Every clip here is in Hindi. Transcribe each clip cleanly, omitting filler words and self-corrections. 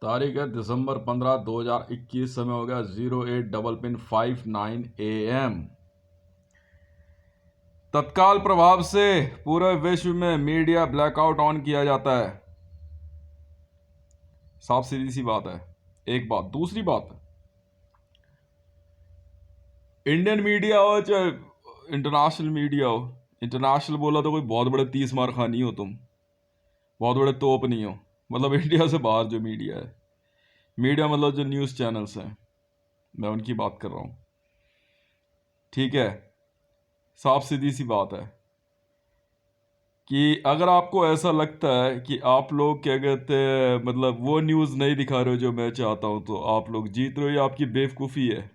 तारीख है दिसंबर 15, 2021। समय हो गया 08:59 AM। तत्काल प्रभाव से पूरे विश्व में मीडिया ब्लैकआउट ऑन किया जाता है। साफ सीधी सी बात है। एक बात। दूसरी बात, इंडियन मीडिया हो चाहे इंटरनेशनल मीडिया हो, इंटरनेशनल बोला तो कोई बहुत बड़े 30 मार खानी हो तुम, बहुत बड़े तोप नहीं हो। मतलब इंडिया से बाहर जो मीडिया है, मीडिया मतलब जो न्यूज़ चैनल्स हैं, मैं उनकी बात कर रहा हूँ। ठीक है, साफ सीधी सी बात है कि अगर आपको ऐसा लगता है कि आप लोग क्या कहते हैं, मतलब वो न्यूज़ नहीं दिखा रहे हो जो मैं चाहता हूँ, तो आप लोग जीत रहे हो, ये आपकी बेवकूफ़ी है।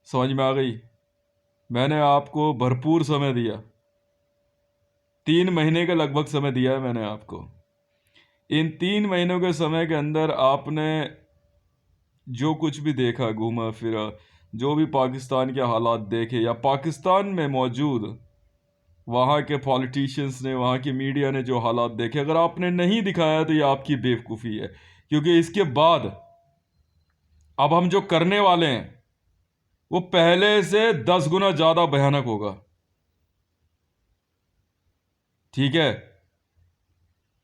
समझ में आ गई? मैंने आपको भरपूर समय दिया, 3 महीने के लगभग समय दिया है मैंने आपको। इन 3 महीनों के समय के अंदर आपने जो कुछ भी देखा, घूमा फिरा, जो भी पाकिस्तान के हालात देखे या पाकिस्तान में मौजूद वहाँ के पॉलिटिशियंस ने, वहाँ की मीडिया ने जो हालात देखे, अगर आपने नहीं दिखाया तो ये आपकी बेवकूफ़ी है। क्योंकि इसके बाद अब हम जो करने वाले हैं वो पहले से 10 गुना ज़्यादा भयानक होगा। ठीक है,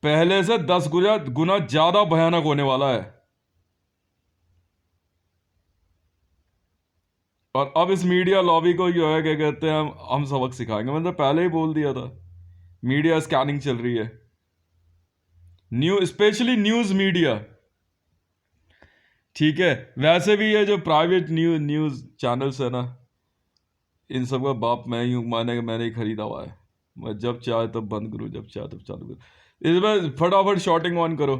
पहले से 10 गुना गुना ज़्यादा भयानक होने वाला है। और अब इस मीडिया लॉबी को जो है क्या कहते हैं, हम सबक सिखाएंगे। मैंने तो पहले ही बोल दिया था, मीडिया स्कैनिंग चल रही है, स्पेशली न्यूज़ मीडिया। ठीक है, वैसे भी ये जो प्राइवेट न्यूज़ चैनल्स है ना, इन सब का बाप मैं ही हूँ, मैंने ही खरीदा हुआ है। मैं जब चाहे तब बंद करूँ, जब चाहे तब चालू करूँ। इसमें फटाफट शॉटिंग ऑन करो,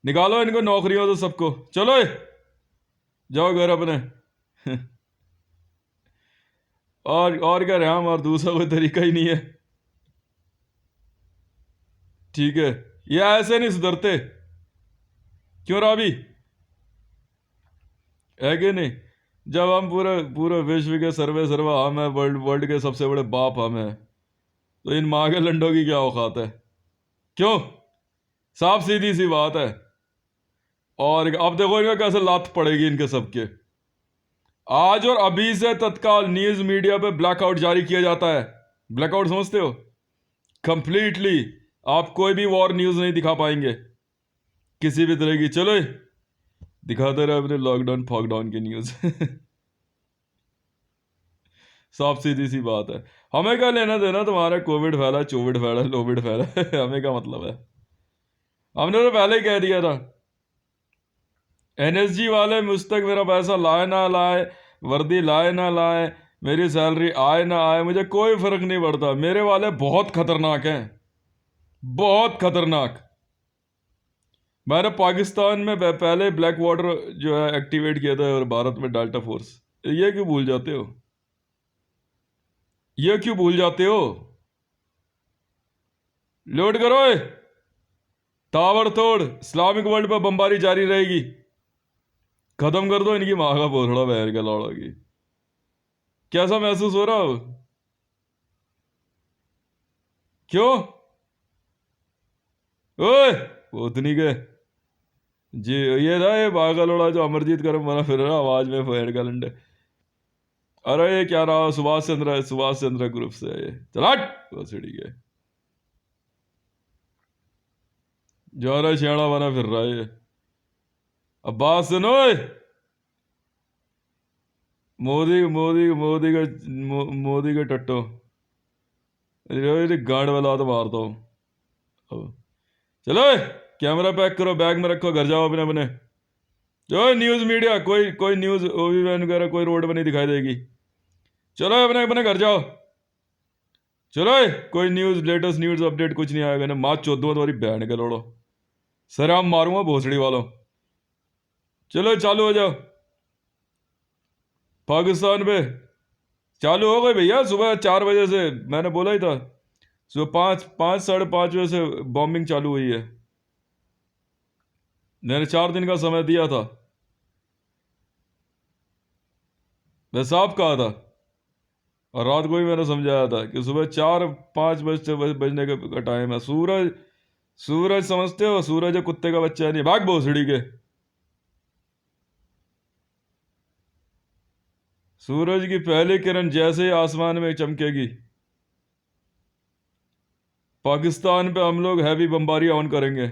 निकालो इनको नौकरियों तो सबको, चलो जाओ घर अपने। और क्या रहे हम, और दूसरा कोई तरीका ही नहीं है। ठीक है, ये ऐसे नहीं सुधरते। क्यों राबी, है कि नहीं? जब हम पूरे पूरे विश्व के सर्वे सर्वा हम है, वर्ल्ड वर्ल्ड के सबसे बड़े बाप हम है, तो इन माँ के लंडों की क्या औकात है? क्यों? साफ सीधी सी बात है। और अब देखो इनका कैसे लात पड़ेगी इनके सबके। आज और अभी से तत्काल न्यूज मीडिया पे ब्लैकआउट जारी किया जाता है। ब्लैकआउट समझते हो? कंप्लीटली आप कोई भी वॉर न्यूज नहीं दिखा पाएंगे किसी भी तरह की। चलो दिखाते रहे अपने लॉकडाउन फॉकडाउन की न्यूज। साफ सीधी सी बात है। हमें क्या लेना देना तुम्हारा कोविड फैला, चोविड फैला, लोविड फैला? हमें क्या मतलब है? हमने तो पहले ही कह दिया था, एनएसजी वाले मुझ तक मेरा पैसा लाए ना लाए, वर्दी लाए ना लाए, मेरी सैलरी आए ना आए, मुझे कोई फर्क नहीं पड़ता। मेरे वाले बहुत खतरनाक हैं, बहुत खतरनाक। मैंने पाकिस्तान में पहले ब्लैक वाटर जो है एक्टिवेट किया था, और भारत में डाल्टा फोर्स। ये क्यों भूल जाते हो? ये क्यों भूल जाते हो? लोड करो ताबड़तोड़, इस्लामिक वर्ल्ड पर बमबारी जारी रहेगी। खत्म कर दो इनकी माँ का भोसड़ा, बहन के लौड़ा की। कैसा महसूस हो रहा हो? क्यों? ओए उतनी के जी, ये था ये बागा लोड़ा जो अमरजीत करम बना फिर रहा आवाज में फेड़ का लंडे। अरे ये क्या रहा, सुभाष चंद्र ग्रुप से है ये। चल हट वो सीढ़ी के, जो रहा शियाड़ा बना फिर रहा है ये। अब बात सुनो मोदी मोदी मोदी का मोदी का टट्टो, गांड वाला तो मारता हूँ अब। चलो कैमरा पैक करो, बैग में रखो, घर जाओ अपने अपने। जो न्यूज़ मीडिया, कोई कोई न्यूज़ ओवी वैन वगैरह कोई रोड पर नहीं दिखाई देगी। चलो अपने अपने घर जाओ। चलो कोई न्यूज़, लेटेस्ट न्यूज़ अपडेट कुछ नहीं आएगा ना। माँ चौदह तुम्हारी बहन के लोड़ो, सर हम मारूंगा भोसड़ी वालों। चलो चालू हो जाओ पाकिस्तान पे। चालू हो गई भैया, सुबह 4 बजे से मैंने बोला ही था। सुबह 5 5 साढ़े 5 बजे से बॉम्बिंग चालू हुई है। मैंने 4 दिन का समय दिया था, मैं साफ कहा था। और रात को भी मैंने समझाया था कि सुबह 4 5 बजने का टाइम है। सूरज सूरज समझते हो? सूरज है कुत्ते का बच्चा नहीं। भाग भोसड़ी के। सूरज की पहली किरण जैसे ही आसमान में चमकेगी, पाकिस्तान पे हम लोग हैवी बमबारी ऑन करेंगे।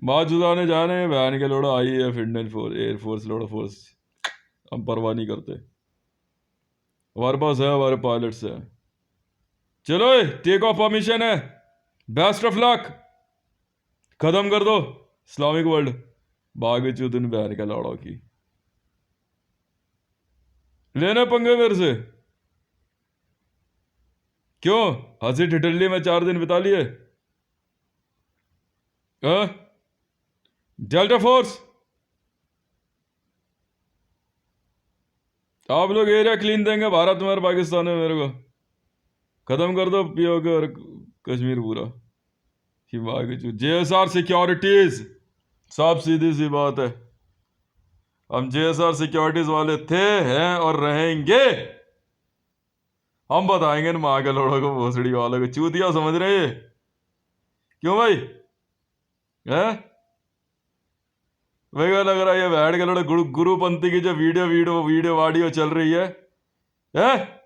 बात जुदाने जाने बहन के लोड़ा आई है इंडियन फोर्स, एयरफोर्स, लोड़ा फोर्स। हम परवाह नहीं करते, हमारे पास है, हमारे पायलट्स है। चलो टेक ऑफ परमिशन है। Best of luck. खत्म कर दो इस्लामिक वर्ल्ड। बागे चुदिन बहन के लौड़ों की लेना पंगे मेरे से। क्यों? हंसी ठिठल्ली में 4 दिन बिता लिए। हाँ? डेल्टा फोर्स, आप लोग एरिया क्लीन देंगे भारत में और पाकिस्तान में मेरे को। खत्म कर दो पीओके और कश्मीर पूरा। जेएसआर सिक्योरिटीज, साफ सीधी सी बात है। हम जेएसआर सिक्योरिटीज वाले थे, हैं और रहेंगे। हम बताएंगे ना माँ के लोड़ों को, भोसड़ी वालों को चूतिया समझ रहे हैं। क्यों भाई? है भाई क्या लग रहा है ये बैठ के लोड़े गुरुपंथी की जो वीडियो वीडियो वीडियो वाडियो चल रही है? हैं?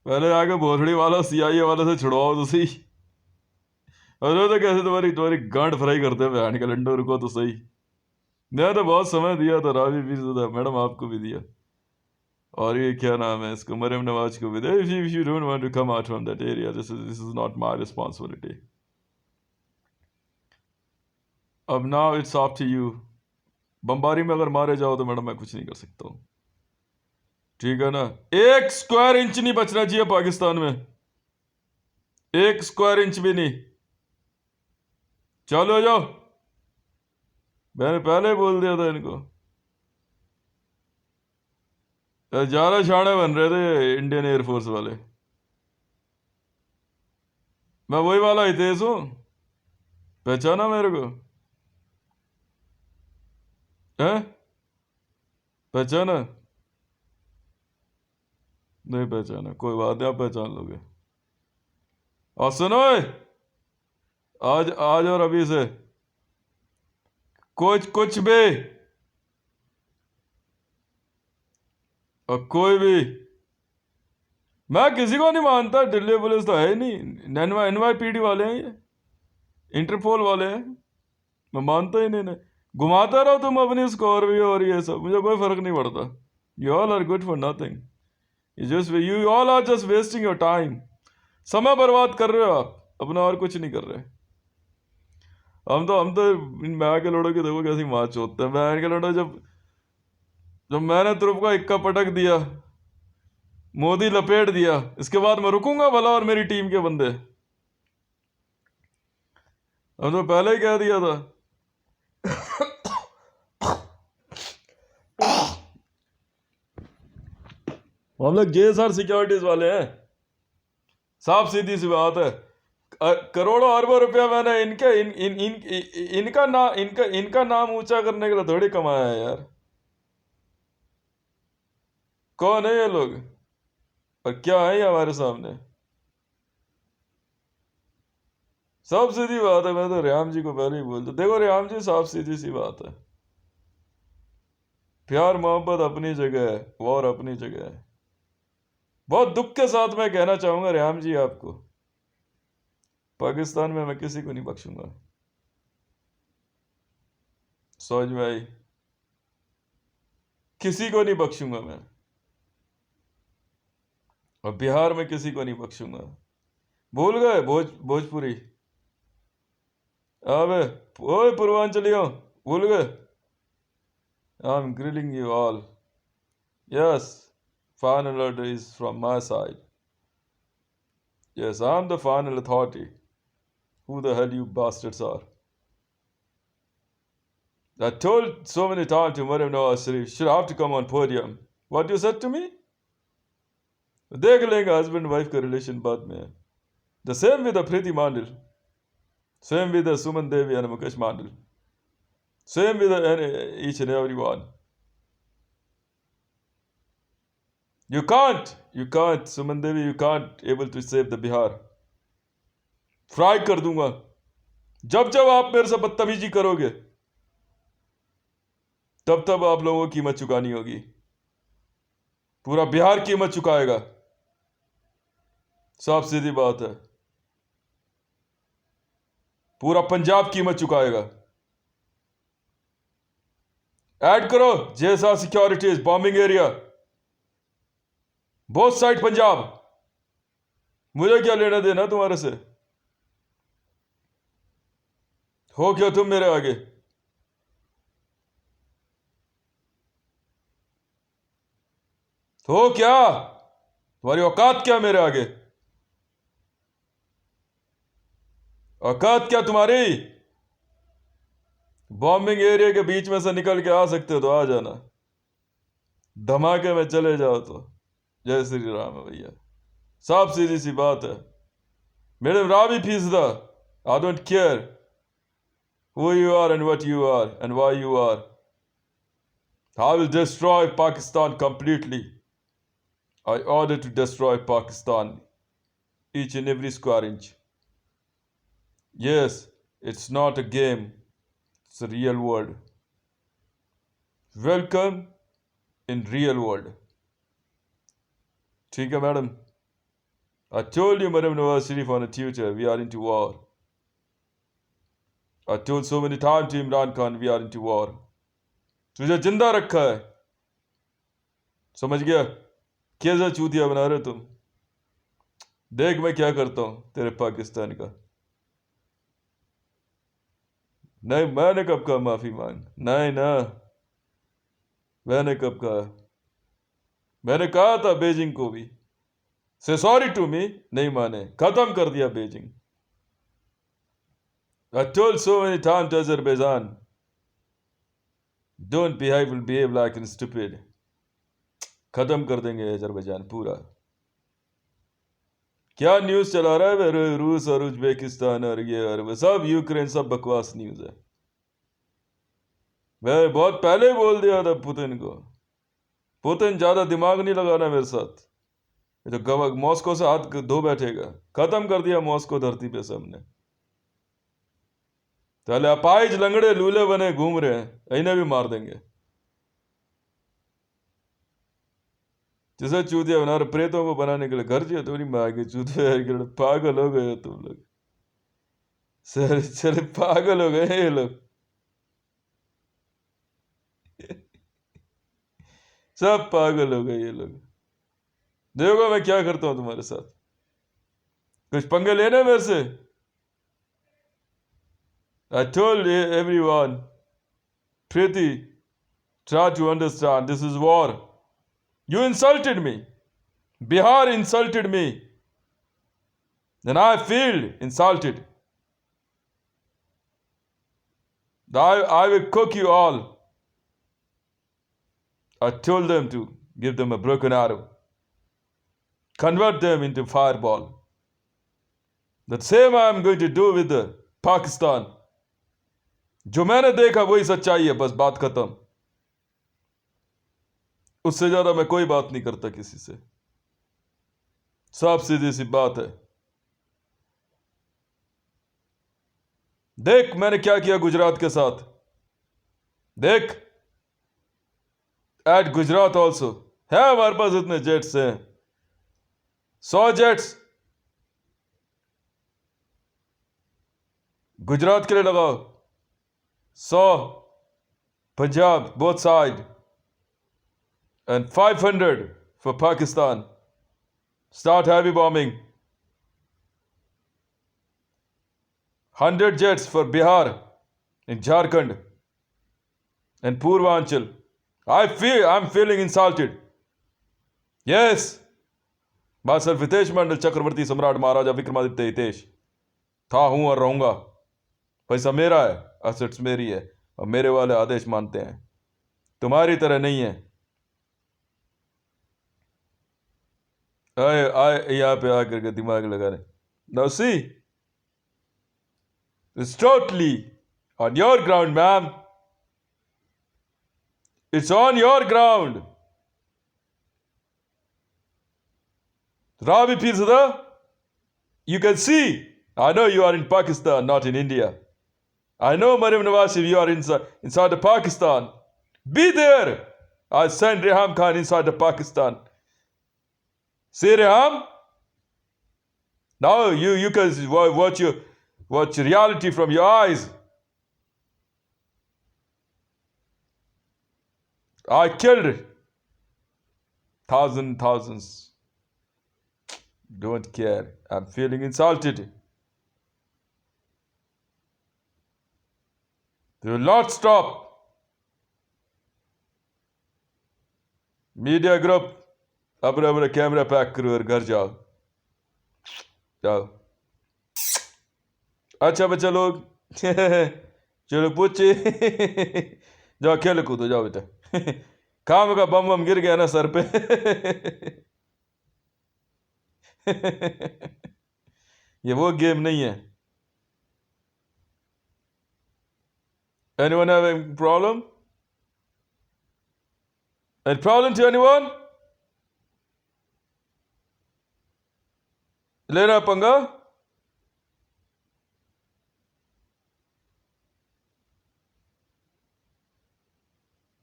पहले आके भोसड़ी वाला सीआईए वाले से छुड़वाओ तो सही। अरे तो कैसे तुम्हारी तुम्हारी गांड फ्राई करते हैं बहन के लंडो, रुको तो सही। मैं तो बहुत समय दिया था, रावी भी था मैडम, आपको भी दिया। और ये क्या नाम है इसको, मरियम नवाज को भी दिया। if you don't want to come out from that area, this is not my responsibility. अब now it's up to you. बमबारी में अगर मारे जाओ तो मैडम मैं कुछ नहीं कर सकता हूँ, ठीक है ना? 1 स्क्वायर इंच नहीं बचना चाहिए पाकिस्तान में, 1 स्क्वायर इंच भी नहीं। चलो जाओ, मैंने पहले ही बोल दिया था इनको। ज्यादा शाणे बन रहे थे इंडियन एयरफोर्स वाले। मैं वही वाला हितेश हूँ, पहचाना मेरे को? है पहचाना? नहीं पहचाना, कोई बात नहीं, आप पहचान लोगे। और सुनो आज आज और अभी से कुछ कुछ भी और कोई भी, मैं किसी को नहीं मानता। दिल्ली पुलिस तो है ही नहीं, एनवाईपीडी वाले हैं ये, इंटरपोल वाले हैं। मैं मानता ही नहीं ना। घुमाते रहो तुम अपनी स्कॉर्पियो और ये सब, मुझे कोई फर्क नहीं पड़ता। You all are good for nothing. You all are just wasting your time. समय बर्बाद कर रहे हो आप अपना, और कुछ नहीं कर रहे। हम तो इन मैं के लड़ों की देखो कैसी माँ चोतते हैं। मैं के लड़ो, जब जब मैंने तुरुप का इक्का पटक दिया, मोदी लपेट दिया, इसके बाद मैं रुकूंगा भला? और मेरी टीम के बंदे, हम तो पहले ही कह दिया था। हम लोग जेएसआर सिक्योरिटीज वाले हैं, साफ सीधी सी बात है। करोड़ों अरबों रुपया मैंने इनके इन, इन, इन, इनका नाम ऊंचा करने के लिए थोड़ी कमाया है यार। कौन है ये लोग और क्या है ये हमारे सामने? साफ सीधी बात है। मैं तो रेहाम जी को पहले ही बोलता, देखो रेहाम जी, साफ सीधी सी बात है। प्यार मोहब्बत अपनी जगह है, वॉर अपनी जगह है। बहुत दुख के साथ मैं कहना चाहूंगा रेहाम जी आपको, पाकिस्तान में मैं किसी को नहीं बख्शूंगा। समझ में आई? किसी को नहीं बख्शूंगा मैं, और बिहार में किसी को नहीं बख्शूंगा। भूल गए भोजपुरी? अबे ओए पूर्वांचलियों, भूल गए? I'm grilling you all. Yes, final order is from my side. Yes, I'm the final authority. Who the hell you bastards are? I told so many times to Mariam Nawaz Sharif, should have to come on podium. What you said to me? देख लेंगे हस्बैंड वाइफ का रिलेशन बाद में। The same with Preeti Mandal, same with Suman Devi and Mukesh Mandal, same with each and every one. You can't, Suman Devi, you can't able to save the Bihar. Fry कर दूंगा जब जब आप मेरे से बदतमीजी करोगे, तब तब आप लोगों को कीमत चुकानी होगी. पूरा बिहार कीमत चुकाएगा. साफ सीधी बात है. पूरा पंजाब कीमत चुकाएगा. ऐड करो जैसा securities bombing area, both side Punjab. मुझे क्या लेना देना तुम्हारे से? हो क्या तुम मेरे आगे? हो क्या? तुम्हारी औकात क्या मेरे आगे? औकात क्या तुम्हारी? बॉम्बिंग एरिया के बीच में से निकल के आ सकते हो तो आ जाना, धमाके में चले जाओ तो जय श्री राम है भैया. साफ सीधी सी बात है. मैडम रावी फीसदा, I don't care who you are and what you are and why you are. I will destroy Pakistan completely. I order to destroy Pakistan, each and every square inch. Yes, it's not a game, it's a real world. Welcome in real world. ठीक है madam. I told you, Madam Nawaz Sharif, on a Twitter, we are into war. I told so many times to Imran Khan, we are into war. तुझे जिंदा रखा है, समझ गया? कैसा चूतिया बना रहे तुम? देख मैं क्या करता हूं तेरे पाकिस्तान का. नहीं, मैंने कब कहा माफी मांग? नहीं ना, मैंने कब कहा? मैंने कहा था बीजिंग को भी से सॉरी टू मी, नहीं माने, खत्म कर दिया Beijing. I told so many times to Azerbaijan, don't behave like a stupid. खत्म कर देंगे अजरबैजान पूरा. क्या न्यूज़ चला रहा है रूस और उज्बेकिस्तान और ये और वो सब, यूक्रेन, सब बकवास न्यूज़ है. मैं बहुत पहले बोल दिया था पुतिन को. पुतिन ज़्यादा दिमाग नहीं लगाना मेरे साथ. ये तो मॉस्को से हाथ धो बैठेगा. खत्म कर दिया मॉस्को धरती पे सबने. पहले अपाइज लंगड़े लूले बने घूम रहे हैं, इन्हें भी मार देंगे. जैसे चूतिया बना रहे प्रेतों को बनाने के लिए घर चाहिए, तो नहीं मार के चूतिया. पागल हो गए तुम लोग. सर चले पागल हो गए ये लोग. सब पागल हो गए ये लोग. देखो मैं क्या करता हूं तुम्हारे साथ. कुछ पंगे लेने मेरे से? I told everyone, Preeti, try to understand, this is war. You insulted me. Bihar insulted me. And I feel insulted. I will cook you all. I told them to give them a broken arrow. Convert them into fireball. The same I am going to do with the Pakistan. जो मैंने देखा वही सच्चाई है, बस बात खत्म. उससे ज्यादा मैं कोई बात नहीं करता किसी से. साफ सीधी सी बात है. देख मैंने क्या किया गुजरात के साथ. देख, एट गुजरात ऑल्सो है हमारे पास इतने जेट्स हैं, 100 जेट्स गुजरात के लिए लगाओ, 100 Punjab both side, and 500 for Pakistan. Start heavy bombing. 100 jets for Bihar and Jharkhand and Purvanchal. I'm feeling insulted. Yes. Master Hitesh Mandal Chakravarti Samrat Maharaja Vikramaditya Hitesh था, हूं और रहूंगा. पैसा मेरा है, असेट्स मेरी है, और मेरे वाले आदेश मानते हैं. तुम्हारी तरह नहीं है. आए यहाँ पे आकर के दिमाग लगा रहे. Now see, it's totally on your ground, ma'am. It's on your ground. Rabi Pirzada, you can see. I know you are in Pakistan, not in India. I know, Mariam Nawaz, you are inside the Pakistan. Be there. I send Reham Khan inside the Pakistan. See Reham? Now you can watch reality from your eyes. I killed thousands. Don't care. I'm feeling insulted. They will not stop. Media group अपने अपने कैमरा पैक करो और घर जाओ जाओ। अच्छा बच्चा लोग चलो पूछे जाओ खेल कूदो जाओ बेटा। काम का बम बम गिर गया ना सर पे। ये वो गेम नहीं है। Anyone having problem? Any problem to anyone? लेना पंगा?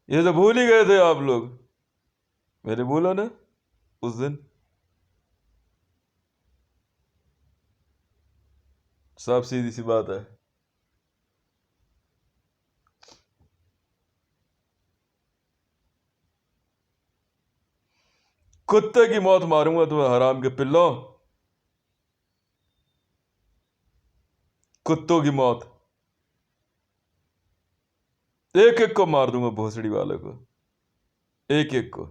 ये तो भूल ही गए थे आप लोग। मेरे बोला ना उस दिन। सब सीधी सी बात है। कुत्ते की मौत मारूंगा तुम्हें हराम के पिल्लों। कुत्तों की मौत एक एक को मार दूंगा, भोसड़ी वाले को एक एक को।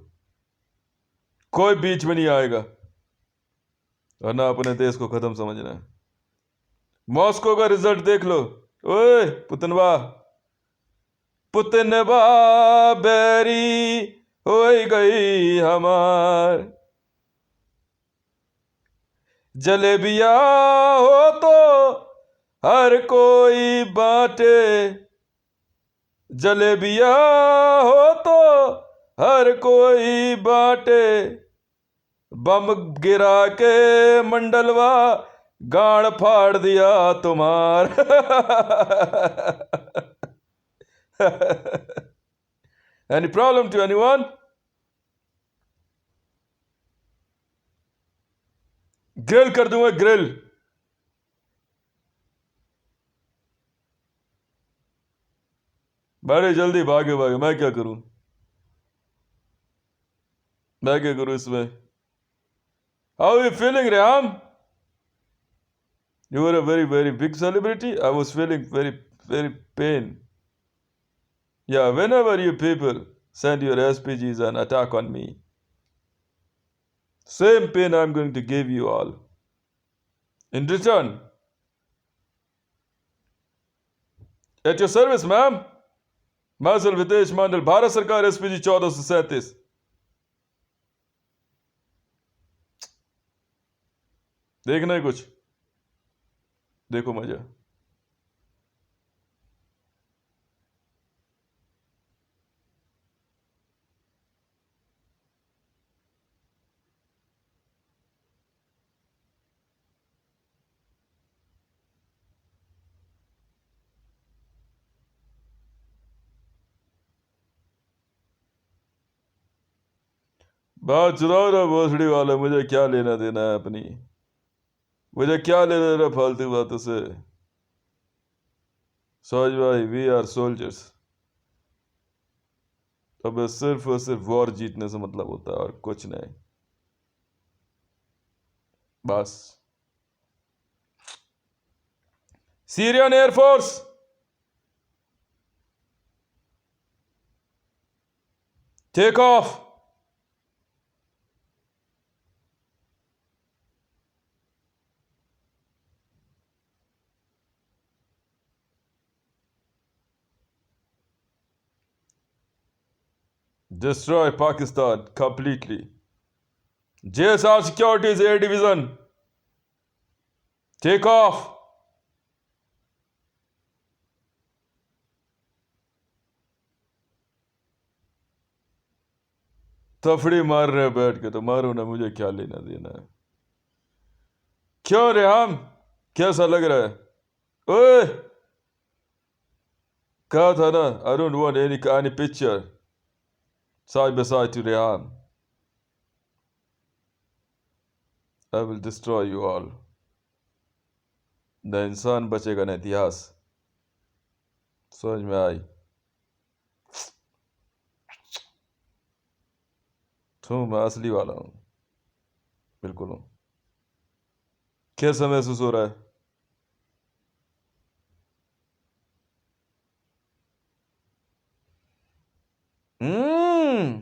कोई बीच में नहीं आएगा, वरना अपने देश को खत्म समझना है। मॉस्को का रिजल्ट देख लो। ओए पुतनवा पुतनवा बेरी हो गई हमार। जलेबिया हो तो हर कोई बांटे, जलेबिया हो तो हर कोई बांटे। बम गिरा के मंडलवा गाड़ फाड़ दिया तुम्हार। Any problem to anyone? Grill कर दूंगा ग्रिल। बड़े जल्दी भागे भागे, मैं क्या करूं? मैं क्या करूं इसमें? How are you feeling, Reham? You were a very big celebrity. I was feeling very pain. Yeah, whenever you people send your SPGs and attack on me, same pain I'm going to give you all. In return, at your service, ma'am. Marshal विदेश मंडल, भारत सरकार, SPG 1437। देखना है कुछ? देखो मजा। बात सुनाओ ना भोसड़ी वाले, मुझे क्या लेना देना है अपनी? मुझे क्या लेना देना फालतू बातों से? सोच भाई, वी आर सोल्जर्स। अब सिर्फ और सिर्फ वॉर जीतने से मतलब होता है और कुछ नहीं। बस Syrian air force take off. Destroy Pakistan completely. JSR Securities Air Division, take off. तफड़ी मार रहे बैठ के तो मारो ना, मुझे क्या लेना देना है। क्यों रेहाम, कैसा लग रहा है? ओए, कहा था ना, I don't want any picture side by side to Reham. I will destroy you all. न इंसान बचेगा न इतिहास. समझ में आई? तो मैं असली वाला हूँ, बिल्कुल हूँ. कैसा महसूस हो रहा है? हम्म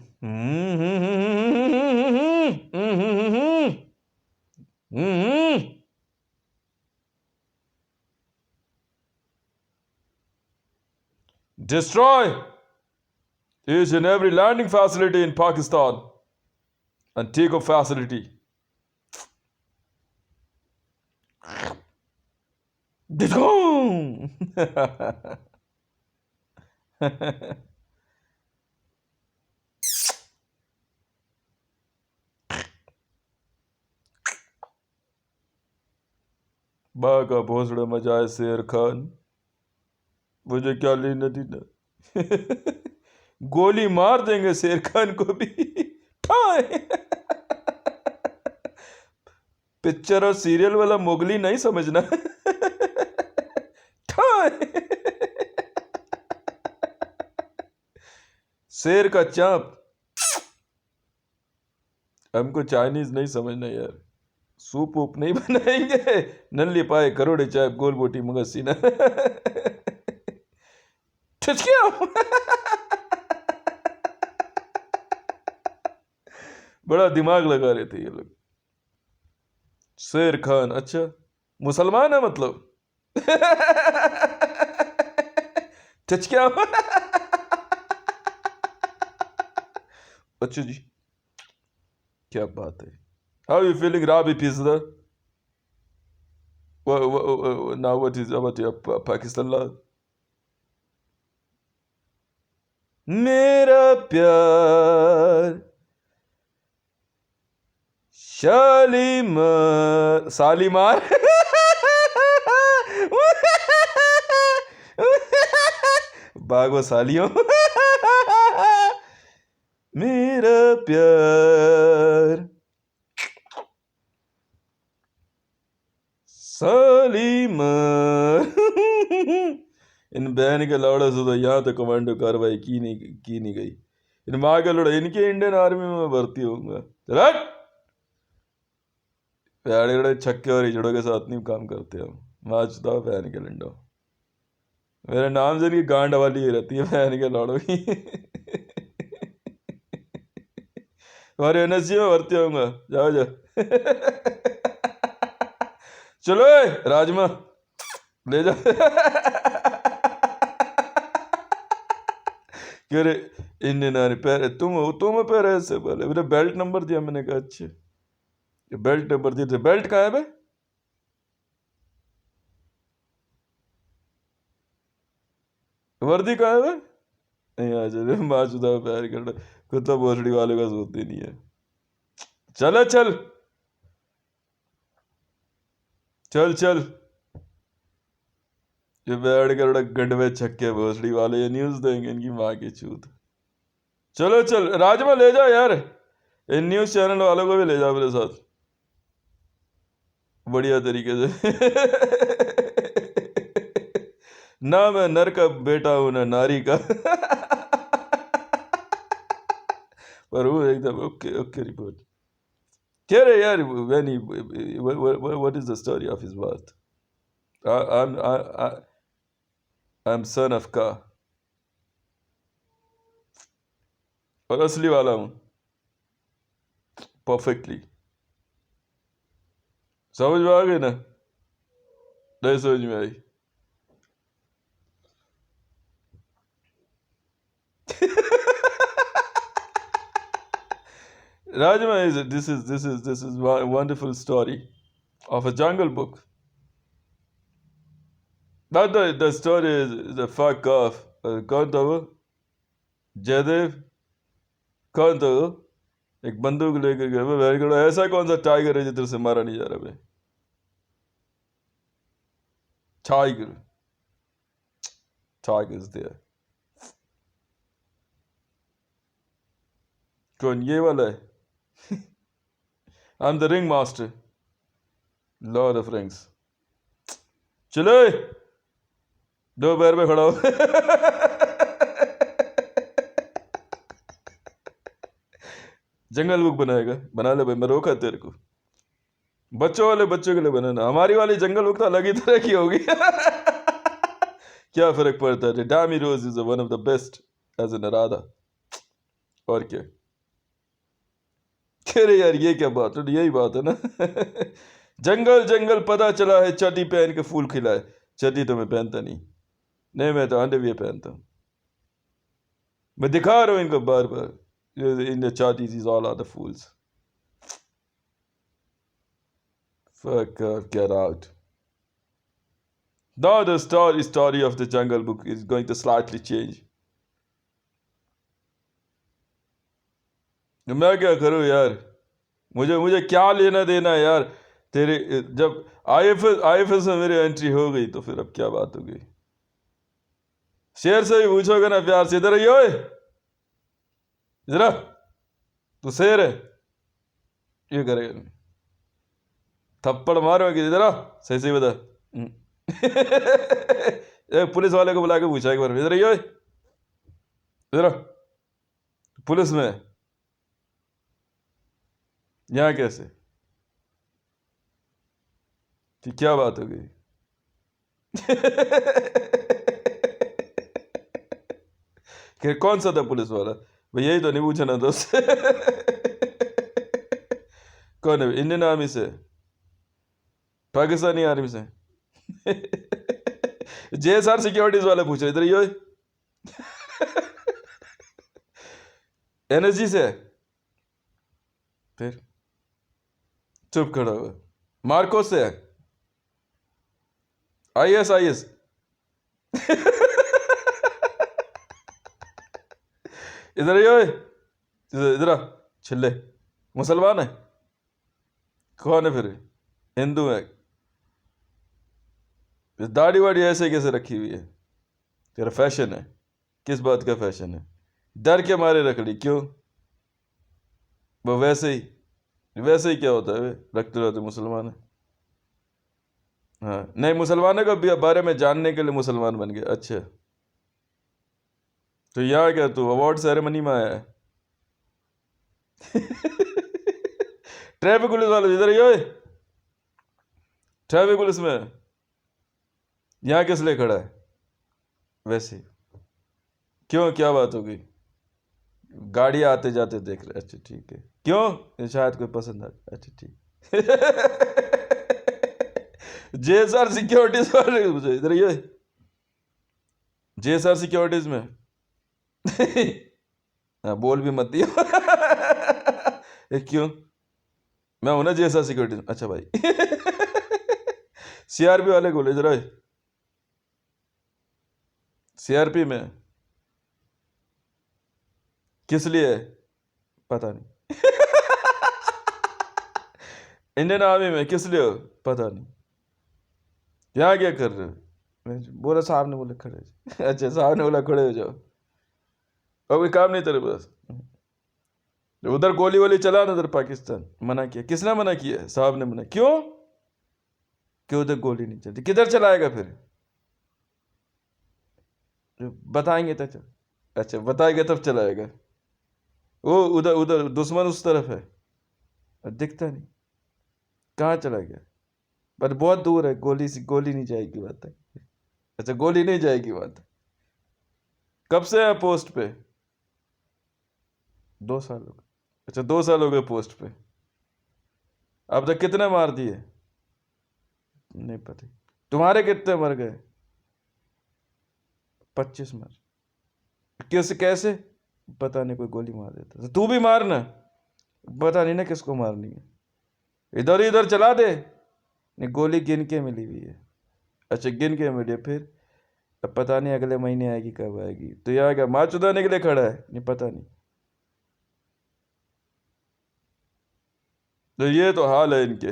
Destroy each and every landing facility in Pakistan and take-off facility. बागा भोसड़ा मजाए शेर खान, मुझे क्या लेना देना. गोली मार देंगे शेर खान को भी. पिक्चर और सीरियल वाला मुगली नहीं समझना. शेर का चाप. हमको चाइनीज नहीं समझना यार. सूप वूप नहीं बनाएंगे. नल्ली पाए करोड़े चाय गोल बोटी मगर सीना. बड़ा दिमाग लगा रहे थे ये लोग. शेर खान, अच्छा मुसलमान है मतलब. क्या. अच्छा जी, क्या बात है. How are you feeling, Rabi Pizza? Now what is about your Pakistan law? मेरा प्यार शालीमार. सालीमार. बागो सालियों. मेरा प्यार सालीमार. इन बहन के लौड़े से तो यहाँ तो कमांडो कार्रवाई की नहीं गई. इन माँ के लौड़े इनके इंडियन आर्मी में भर्ती होऊंगा. चल प्यारे लड़े छक्के और हिजड़ों के साथ नहीं काम करते हम. माच दो बहन के लंडो. मेरे नाम से इनकी गांड वाली रहती है बहन के लौड़ों की. तुम्हारे एनएसजी में भर्ती होऊंगा. जाओ जाओ. चलो राजमा ले जाओ. क्यों रे इंडियन आर्मी पैर तुम पैर ऐसे बोले. मेरे बेल्ट नंबर दिया. मैंने कहा अच्छे बेल्ट नंबर दिए थे. बेल्ट कहाँ है बे? वर्दी कहाँ है बे? नहीं आ जाए माचुदा पैर कर. कुत्ता भोसड़ी वाले का सोचते नहीं है. चल चल चल चल. ये बैठ कर गंडवे छक्के भोसड़ी वाले ये न्यूज देंगे इनकी माँ की चूत. चलो चल राजमा ले जाओ यार. इन न्यूज चैनल वालों को भी ले जाओ मेरे साथ बढ़िया तरीके से. ना मैं नर का बेटा हूं ना नारी का. पर वो एकदम ओके ओके रिपोर्ट. क्या रे यार when he what is the story of his birth? I'm son of का. और असली वाला हूँ परफेक्टली. समझ में आ गई ना? नहीं समझ में आई. Rajma this is a wonderful story of a jungle book. Not the story is the fuck off. कौन था वो? जयदेव. कौन था वो? एक बंदूक लेकर गया. ऐसा कौन सा टाइगर है जिधर से मारा नहीं जा रहा भाई. Tiger. Tiger's there. कौन ये वाला है? I'm the ring master. Lord of Rings. चलो दो पैर पे खड़ा हो। जंगल बुक बनाएगा, बना ले भाई, मैं रोका तेरे को। बच्चों वाले बच्चों के लिए बनाना, हमारी वाली जंगल बुक तो अलग ही तरह की होगी। क्या फर्क पड़ता है? डामी रोज is one of the best as an Radha. और क्या? अरे यार ये क्या बात है? यही बात है ना। जंगल जंगल पता चला है चड्डी पहन के फूल खिलाए। चड्डी तो मैं पहनता नहीं, नहीं मैं तो अंडरवियर पहनता हूँ। मैं दिखा रहा हूँ इनको बार बार, इन द चड्डीज is all are the fools. Fuck off, get out. Now the story of the Jungle Book is going to slightly change. मैं क्या करूँ यार? मुझे क्या लेना देना है यार तेरे? जब आईएफएस में मेरी एंट्री हो गई तो फिर अब क्या बात हो गई? शेर से भी पूछोगे ना प्यार से, इधर आइए, इधर तू शेर है, ये करेगा थप्पड़ मारोगे, इधर सही सही बता। पुलिस वाले को बुला के पूछा एक बार, इधर आइए, इधर पुलिस में यहाँ कैसे? कि क्या बात हो गई? कि कौन सा था पुलिस वाला? भाई यही तो नहीं पूछा ना दोस्त। कौन है? इंडियन आर्मी से, पाकिस्तानी आर्मी से? जेएसआर सिक्योरिटीज वाले पूछे, इधर ये एनएसजी से? फिर चुप खड़ा हुआ। मार्को से? आईएस? इधर ये इधर छिल्ले, मुसलमान है? कौन है फिर? हिंदू है? दाढ़ी वाड़ी ऐसे कैसे रखी हुई है? तेरा फैशन है? किस बात का फैशन है? डर के मारे रख ली क्यों? वो वैसे ही क्या होता है? रखते रहते मुसलमान है। हाँ नहीं, मुसलमानों के बारे में जानने के लिए मुसलमान बन गए। अच्छा तो यहाँ क्या तू अवार्ड सेरेमनी में आया है? ट्रैफिक पुलिस वाले इधर ही, ट्रैफिक पुलिस में यहाँ किस लिए खड़ा है? वैसे क्यों, क्या बात हो गई? गाड़ी आते जाते देख रहे? अच्छा ठीक है, क्यों? शायद कोई पसंद आ। अच्छा ठीक। जेएसआर सिक्योरिटीज वाले मुझे इधर ये, जेएसआर सिक्योरिटीज में। हाँ बोल भी मत दियो। क्यों? मैं हूं ना जेएसआर सिक्योरिटीज। अच्छा भाई। सीआरपी वाले को ले जरा, सीआरपी में किस लिए? पता नहीं। इंडियन आर्मी में किस लिए हो? पता नहीं। यहाँ क्या कर रहे हो? बोला साहब ने बोले खड़े। अच्छा साहब ने बोला खड़े हो जाओ, और कोई काम नहीं तेरे पास? उधर गोली वोली चला ना, उधर पाकिस्तान मना किया। किसने मना किया? साहब ने मना। क्यों? क्यों उधर गोली नहीं चलती? किधर चलाएगा फिर? बताएंगे तो चल। अच्छा बताएंगे तब चलाएगा। वो उधर उधर दुश्मन उस तरफ है, दिखता नहीं। कहाँ चला गया? पर बहुत दूर है, गोली नहीं जाएगी बात है। अच्छा गोली नहीं जाएगी बात है। कब से है पोस्ट पे? 2 साल हो गए। अच्छा 2 साल हो गए पोस्ट पे। अब तक कितने मार दिए? नहीं पता। तुम्हारे कितने मर गए? 25 मर। कैसे? पता नहीं, कोई गोली मार देता। तो तू भी मारना, पता नहीं ना किसको मारनी है। इधर इधर चला दे। नहीं गोली गिन के मिली हुई है। अच्छा गिन के मिली है, फिर अब पता नहीं अगले महीने आएगी कब आएगी। तो यहाँ क्या माँ चुदाने के लिए खड़ा है? नहीं पता नहीं। तो ये तो हाल है इनके।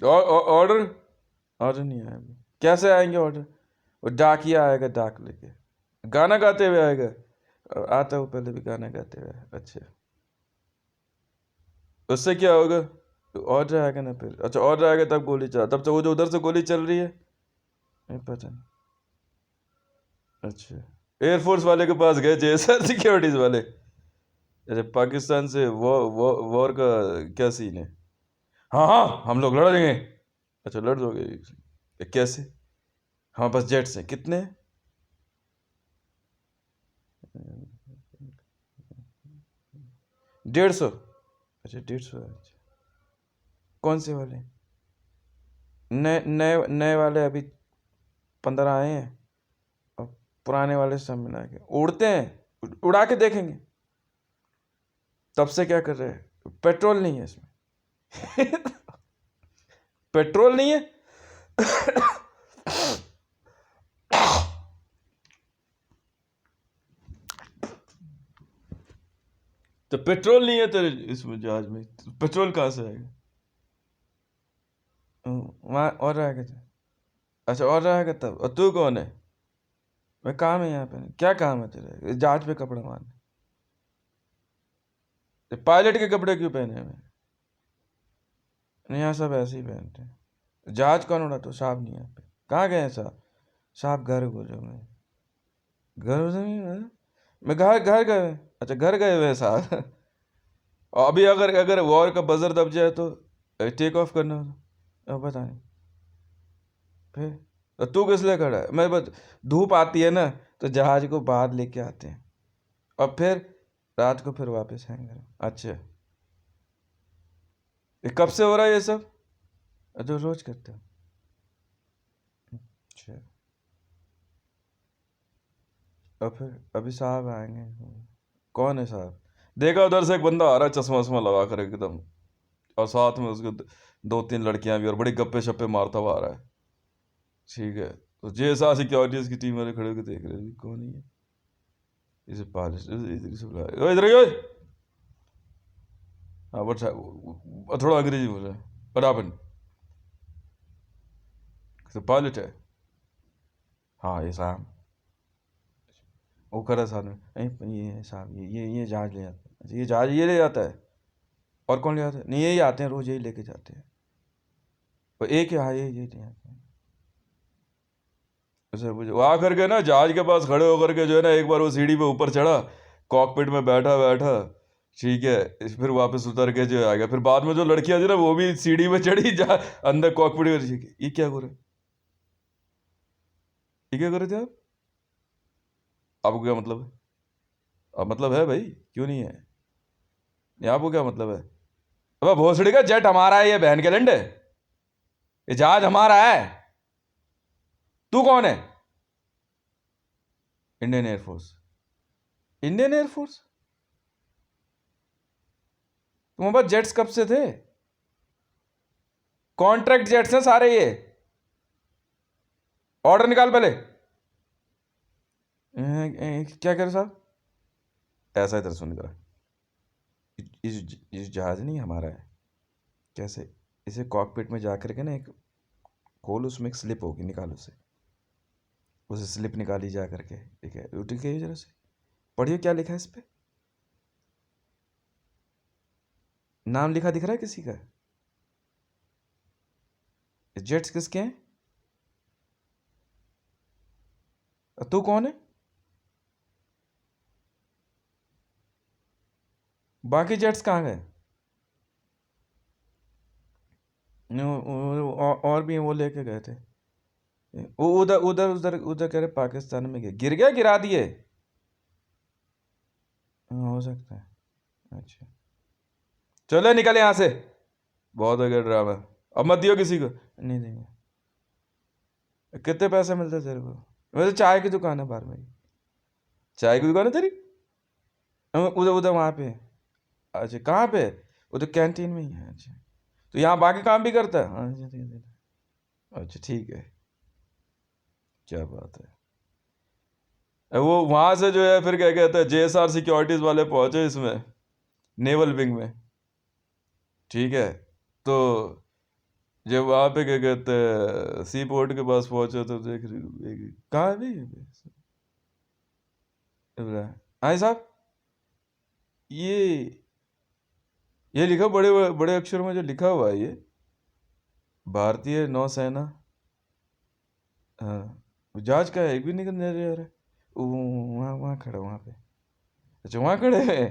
ऑर्डर ऑर्डर नहीं आया अभी। कैसे आएंगे ऑर्डर? वो डाकिया आएगा डाक लेके, गाना गाते हुए आएगा। आता वो पहले भी गाना गाते हुए। अच्छा, उससे क्या होगा? ऑर्डर आएगा ना फिर। अच्छा, ऑर्डर आएगा तब गोली चला, तब तो वो जो उधर से गोली चल रही है नहीं पता नहीं। अच्छा, एयरफोर्स वाले के पास गए, जेएसआर सिक्योरिटीज वाले। अच्छा, पाकिस्तान से वॉर का क्या सीन है? हाँ हाँ, हम लोग लड़ लेंगे। अच्छा, लड़ दोगे? कैसे? हमारे पास जेट्स हैं। कितने? 150। अच्छा, 150। अच्छा, कौन से वाले? नए नए नए वाले अभी 15 आए हैं, और पुराने वाले सब मिला के उड़ते हैं। उड़ा के देखेंगे। तब से क्या कर रहे हैं? पेट्रोल नहीं है इसमें। पेट्रोल नहीं है। तो पेट्रोल नहीं है तेरे इसमें जहाज में, तो पेट्रोल कहाँ से आएगा? वहाँ और रहेगा तो। अच्छा, और रहेगा तब। और तू कौन है? मैं काम है यहाँ पे? क्या काम है तेरा जहाज पे कपड़े मारने? पायलट के कपड़े क्यों पहने हैं? नहीं, यहाँ सब ऐसे ही पहनते हैं। जहाज कौन उड़ा? तो साहब नहीं है यहाँ पे। कहाँ गए हैं साहब? साहब घर बोलो। घर से नहीं, मैं घर घर गए। अच्छा, घर गए हुए हैं साहब। और अभी अगर अगर वॉर का बजर दब जाए तो टेक ऑफ करना हो अब बता नहीं। फिर तो तू किस लिए खड़ा है? मैं बस, धूप आती है ना तो जहाज को बाहर लेके आते हैं, और फिर रात को फिर वापस आएंगे। अच्छा, ये कब से हो रहा है ये सब? जो रोज करते हैं। अच्छा, और फिर अभी साहब आएंगे। कौन है साहब? देखा उधर से एक बंदा आ रहा है, चश्मा वश्मा लगा कर एकदम, और साथ में उसके दो तीन लड़कियां भी, और बड़ी गप्पे शप्पे मारता हुआ आ रहा है। ठीक है, तो जैसा सिक्योरिटीज की टीम वाले खड़े होकर देख रहे हैं कौन है ये। इसे पालिश इधर से बुलाया, ओए इधर आइए। हाँ, बट थोड़ा अंग्रेजी बोल रहा है। बट आपन तो पायलट है। हाँ, ये साहब वो कर रहा साथ में। ये है साहब, ये जहाज ले जाता है। अच्छा, ये जहाज ये ले जाता है? और कौन ले जाता है? नहीं, यही आते हैं रोज, यही लेके जाते हैं। और एक ही, हाँ, ये ले जाते हैं। अच्छा, मुझे वहाँ करके ना जहाज के पास खड़े होकर के जो है ना, एक बार वो सीढ़ी पे ऊपर चढ़ा, कॉकपिट में बैठा बैठा, ठीक है, फिर वापस उतर के जो आएगा। फिर बाद में जो लड़कियां थी ना, वो भी सीढ़ी पे चढ़ी, जा अंदर कॉकपिट में। ये क्या हो रहा है? ये क्या कर रहे थे आप? आपको क्या मतलब है? अब मतलब है भाई, क्यों नहीं है? ये आपको क्या मतलब है? अब भोसड़ी का जेट हमारा है, ये बहन के लंडे, ये जहाज हमारा है। तू कौन है? Indian air force. Indian air force? तुम्हारे पास जेट्स कब से थे? कॉन्ट्रैक्ट जेट्स हैं सारे ये। ऑर्डर निकाल पहले। क्या कह रहे साहब? ऐसा इधर सुन कर, इस जहाज नहीं हमारा है। कैसे? इसे कॉकपिट में जा करके ना, एक खोल, उसमें एक स्लिप होगी, निकाल उसे। उसे स्लिप निकाली जा करके, ठीक है? ठीक है, जरा से पढ़िए क्या लिखा है इस पे। नाम लिखा दिख रहा है किसी का? जेट्स किसके हैं? तू कौन है? बाकी जेट्स कहाँ गए? और भी वो लेके गए थे। वो उधर उधर उधर उधर कह रहे पाकिस्तान में गिर गया, गिरा दिए। हो सकता है। अच्छा, चलो निकल यहाँ से, बहुत हो गया ड्रामा। अब मत दियो किसी को। नहीं देंगे। कितने पैसे मिलते हैं तेरे को? वैसे चाय की दुकान है बाहर में। चाय की दुकान है तेरी? उधर उधर वहाँ पे। अच्छा, कहाँ पे? उधर कैंटीन में ही है। अच्छा, तो यहाँ बाकी काम भी करता है? हाँ, अच्छा ठीक है। अच्छा, ठीक है, क्या बात है। वो वहाँ से जो है फिर क्या कहते हैं, जेएसआर सिक्योरिटीज वाले पहुंचे इसमें, नेवल विंग में। ठीक है, तो जब वहां पे क्या कहते हैं सी पोर्ट के पास पहुंचे तो देख कहाँ है भी आई साहब, ये ये लिखा बड़े बड़े अक्षर में जो लिखा हुआ है ये भारतीय नौसेना। हाँ, जहाज का है एक भी नहीं नजर आ रहा है। वहाँ वहाँ खड़ा वहाँ पे। अच्छा वहाँ खड़े हैं।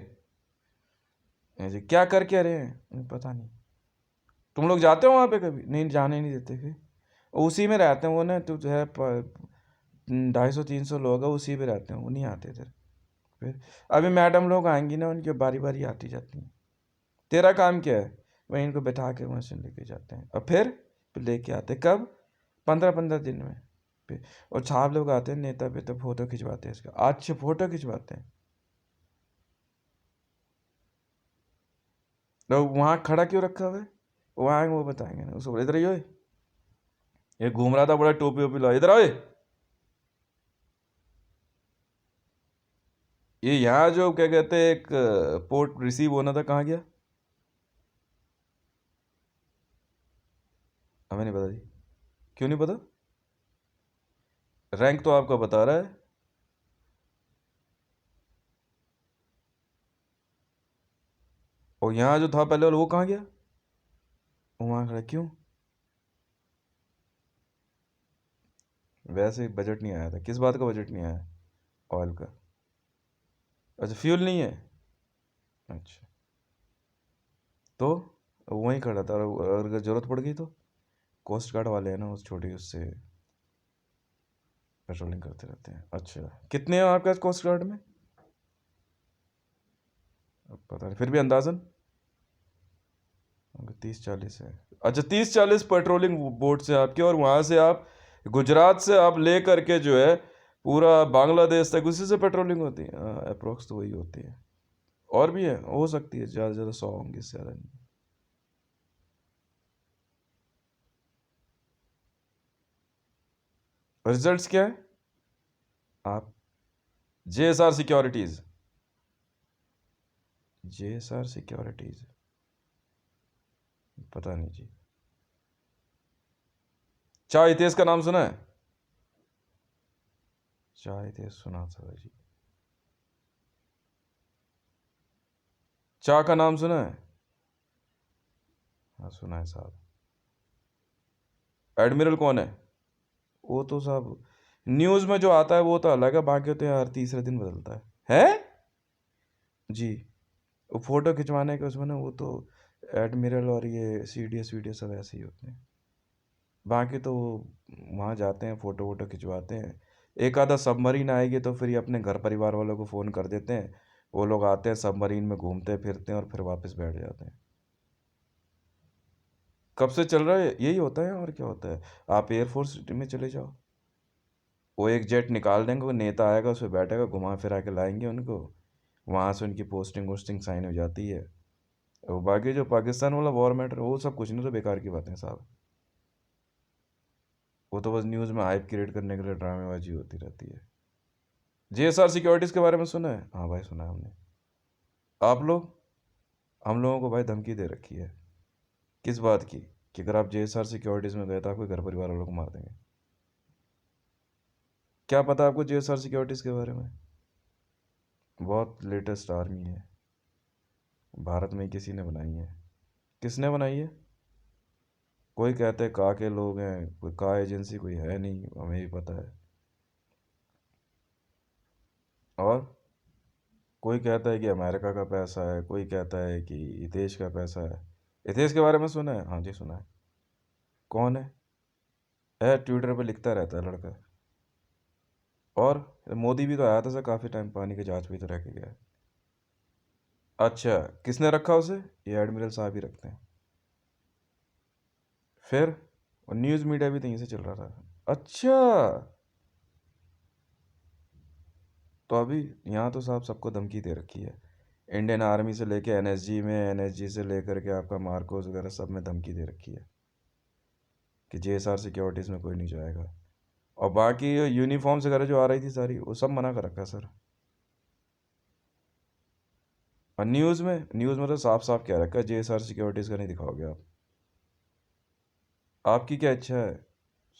अच्छा क्या कर क्या रहे हैं पता नहीं। तुम लोग जाते हो वहाँ पे कभी? नहीं जाने नहीं देते फिर। उसी में रहते हैं वो ना, तो जो है 250-300 लोग हैं उसी पे रहते हैं, वो नहीं आते इधर। फिर अभी मैडम लोग आएंगी ना, उनकी बारी बारी आती जाती हैं। तेरा काम क्या है? वहीं इनको बैठा के वहाँ से लेके जाते हैं और फिर लेके आते हैं। कब? 15-15 दिन में फिर। और छाप लोग आते हैं नेता पे तो फोटो खिंचवाते हैं इसका। अच्छे फोटो खिंचवाते हैं। तो वहाँ खड़ा क्यों रखा हुआ है? वहाँ आएंगे वो बताएंगे ना उसको। इधर ही हो, ये घूम रहा था बड़ा टोपी वोपी ला, इधर आओ। ये यहाँ जो क्या कहते हैं एक पोर्ट रिसीव होना था, कहाँ गया? हमें नहीं पता जी। क्यों नहीं पता? रैंक तो आपका बता रहा है। और यहाँ जो था पहले वाला वो कहाँ गया? वो वहाँ खड़ा क्यों? वैसे बजट नहीं आया था। किस बात का बजट नहीं आया? ऑयल का। अच्छा फ्यूल नहीं है। अच्छा तो वहीं खड़ा था, और अगर ज़रूरत पड़ गई तो कोस्ट गार्ड वाले हैं ना उस छोटी उससे पेट्रोलिंग करते रहते हैं। अच्छा कितने हैं आपके पास कोस्ट गार्ड में? अब पता नहीं, फिर भी अंदाजन 30-40 है। अच्छा 30-40 पेट्रोलिंग बोट से आपके, और वहाँ से आप गुजरात से आप ले करके जो है पूरा बांग्लादेश तक उसी से पेट्रोलिंग होती है। अप्रोक्स तो वही होती है। और भी है, हो सकती है ज़्यादा से ज़्यादा 100 होंगे, इससे ज़्यादा नहीं। रिजल्ट्स क्या है? आप JSR सिक्योरिटीज़। JSR सिक्योरिटीज़ पता नहीं जी। चाय तेज का नाम सुना है? चाय तेज सुना था जी। चाय का नाम सुना है? हाँ सुना है साहब। एडमिरल कौन है? वो तो साहब न्यूज़ में जो आता है वो तो अलग है, बाकी तो यार तीसरे दिन बदलता है जी। वो फोटो खिंचवाने के उसमें ना वो तो एडमिरल और ये CDS वीडियो सब ऐसे ही होते हैं। बाकी तो वहाँ जाते हैं फोटो वोटो खिंचवाते हैं। एक आधा सबमरीन आएगी तो फिर ये अपने घर परिवार वालों को फ़ोन कर देते हैं। वो लोग आते हैं सबमरीन में घूमते फिरते हैं और फिर वापस बैठ जाते हैं। कब से चल रहा है यही होता है और क्या होता है। आप एयरफोर्स में चले जाओ, वो एक जेट निकाल देंगे, वो नेता आएगा उस पर बैठेगा, घुमा फिरा के लाएंगे उनको। वहाँ से उनकी पोस्टिंग वोस्टिंग साइन हो जाती है। और बाकी जो पाकिस्तान वाला वॉर मैटर वो सब कुछ नहीं, तो बेकार की बातें साहब। वो तो बस न्यूज़ में हाइप क्रिएट करने के लिए ड्रामेबाजी होती रहती है। JSR सिक्योरिटीज़ के बारे में सुना है? हाँ भाई सुना है हमने। आप लोग? हम लोगों को भाई धमकी दे रखी है। किस बात की? कि अगर आप JSR सिक्योरिटीज़ में गए तो आपके घर परिवार वालों को मार देंगे। क्या पता आपको JSR सिक्योरिटीज़ के बारे में? बहुत लेटेस्ट आर्मी है, भारत में ही किसी ने बनाई है। किसने बनाई है? कोई कहते हैं का के लोग हैं, कोई का एजेंसी कोई है नहीं, हमें ही पता है। और कोई कहता है कि अमेरिका का पैसा है, कोई कहता है कि हितेश का पैसा है। हितेश के बारे में सुना है? हाँ जी सुना है। कौन है ट्विटर पे लिखता रहता है लड़का। और मोदी भी तो आया था सर काफ़ी टाइम, पानी के जहाज पे ही तो रह के गया है। अच्छा किसने रखा उसे? ये एडमिरल साहब ही रखते हैं। फिर और न्यूज़ मीडिया भी तो यहीं से चल रहा था। अच्छा तो अभी यहाँ तो साहब सबको धमकी दे रखी है। इंडियन आर्मी से लेके NSG में, NSG से लेकर के आपका मार्कोस वगैरह सब में धमकी दे रखी है कि JSR सिक्योरिटीज़ में कोई नहीं जाएगा। और बाकी यूनिफॉर्म्स वगैरह जो आ रही थी सारी, वो सब मना कर रखा है सर। और न्यूज़ में तो साफ साफ कह रखा है JSR सिक्योरिटीज़ का नहीं दिखाओगे आप। आपकी क्या इच्छा है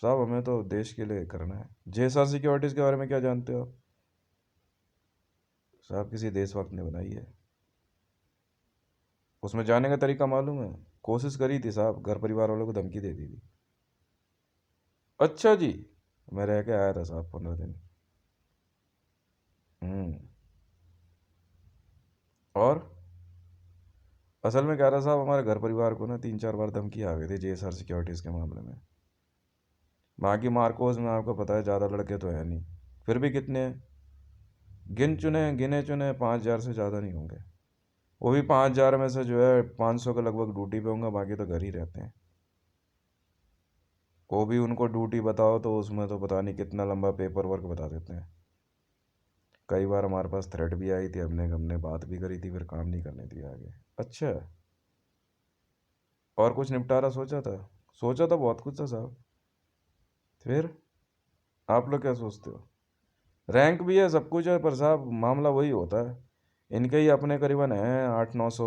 साहब? हमें तो देश के लिए करना है। जेएसआर सिक्योरिटीज़ के बारे में क्या जानते हो आप? साहब किसी देशभक्त ने बनाई है। उसमें जाने का तरीका मालूम है? कोशिश करी थी साहब, घर परिवार वालों को धमकी दे दी थी। अच्छा जी। मैं रह के आया था साहब 15 दिन। हम्म। और असल में कह रहा साहब, हमारे घर परिवार को ना 3-4 बार धमकी आ गई थी जेएसआर सिक्योरिटीज़ के मामले में। बाकी मार्कोस में आपको पता है ज़्यादा लड़के तो है नहीं। फिर भी कितने हैं? गिने चुने 5,000 से ज़्यादा नहीं होंगे। वो भी 5,000 में से जो है 500 के लगभग ड्यूटी पे होंगे, बाकी तो घर ही रहते हैं। वो भी उनको ड्यूटी बताओ तो उसमें तो पता नहीं कितना लंबा पेपर वर्क बता देते हैं। कई बार हमारे पास थ्रेट भी आई थी, हमने हमने बात भी करी थी, फिर काम नहीं करने दिया आगे। अच्छा। और कुछ निपटारा सोचा था? सोचा था बहुत कुछ था साहब। फिर आप लोग क्या सोचते हो? रैंक भी है, सब कुछ है, पर साहब मामला वही होता है। इनके ही अपने करीबन हैं 800-900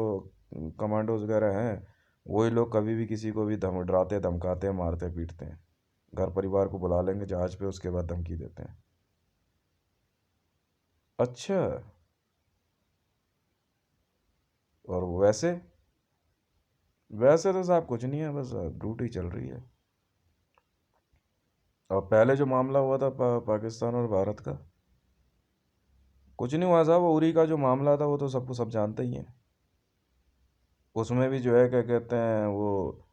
कमांडोज वगैरह हैं। वही लोग कभी भी किसी को भी डराते धमकाते हैं, मारते पीटते हैं। घर परिवार को बुला लेंगे जहाज पे, उसके बाद धमकी देते हैं। अच्छा। और वैसे वैसे तो साहब कुछ नहीं है, बस ड्यूटी चल रही है। और पहले जो मामला हुआ था पाकिस्तान और भारत का, कुछ नहीं हुआ साहब। वो उरी का जो मामला था वो तो सबको सब जानते ही हैं। उसमें भी जो है क्या कहते हैं वो,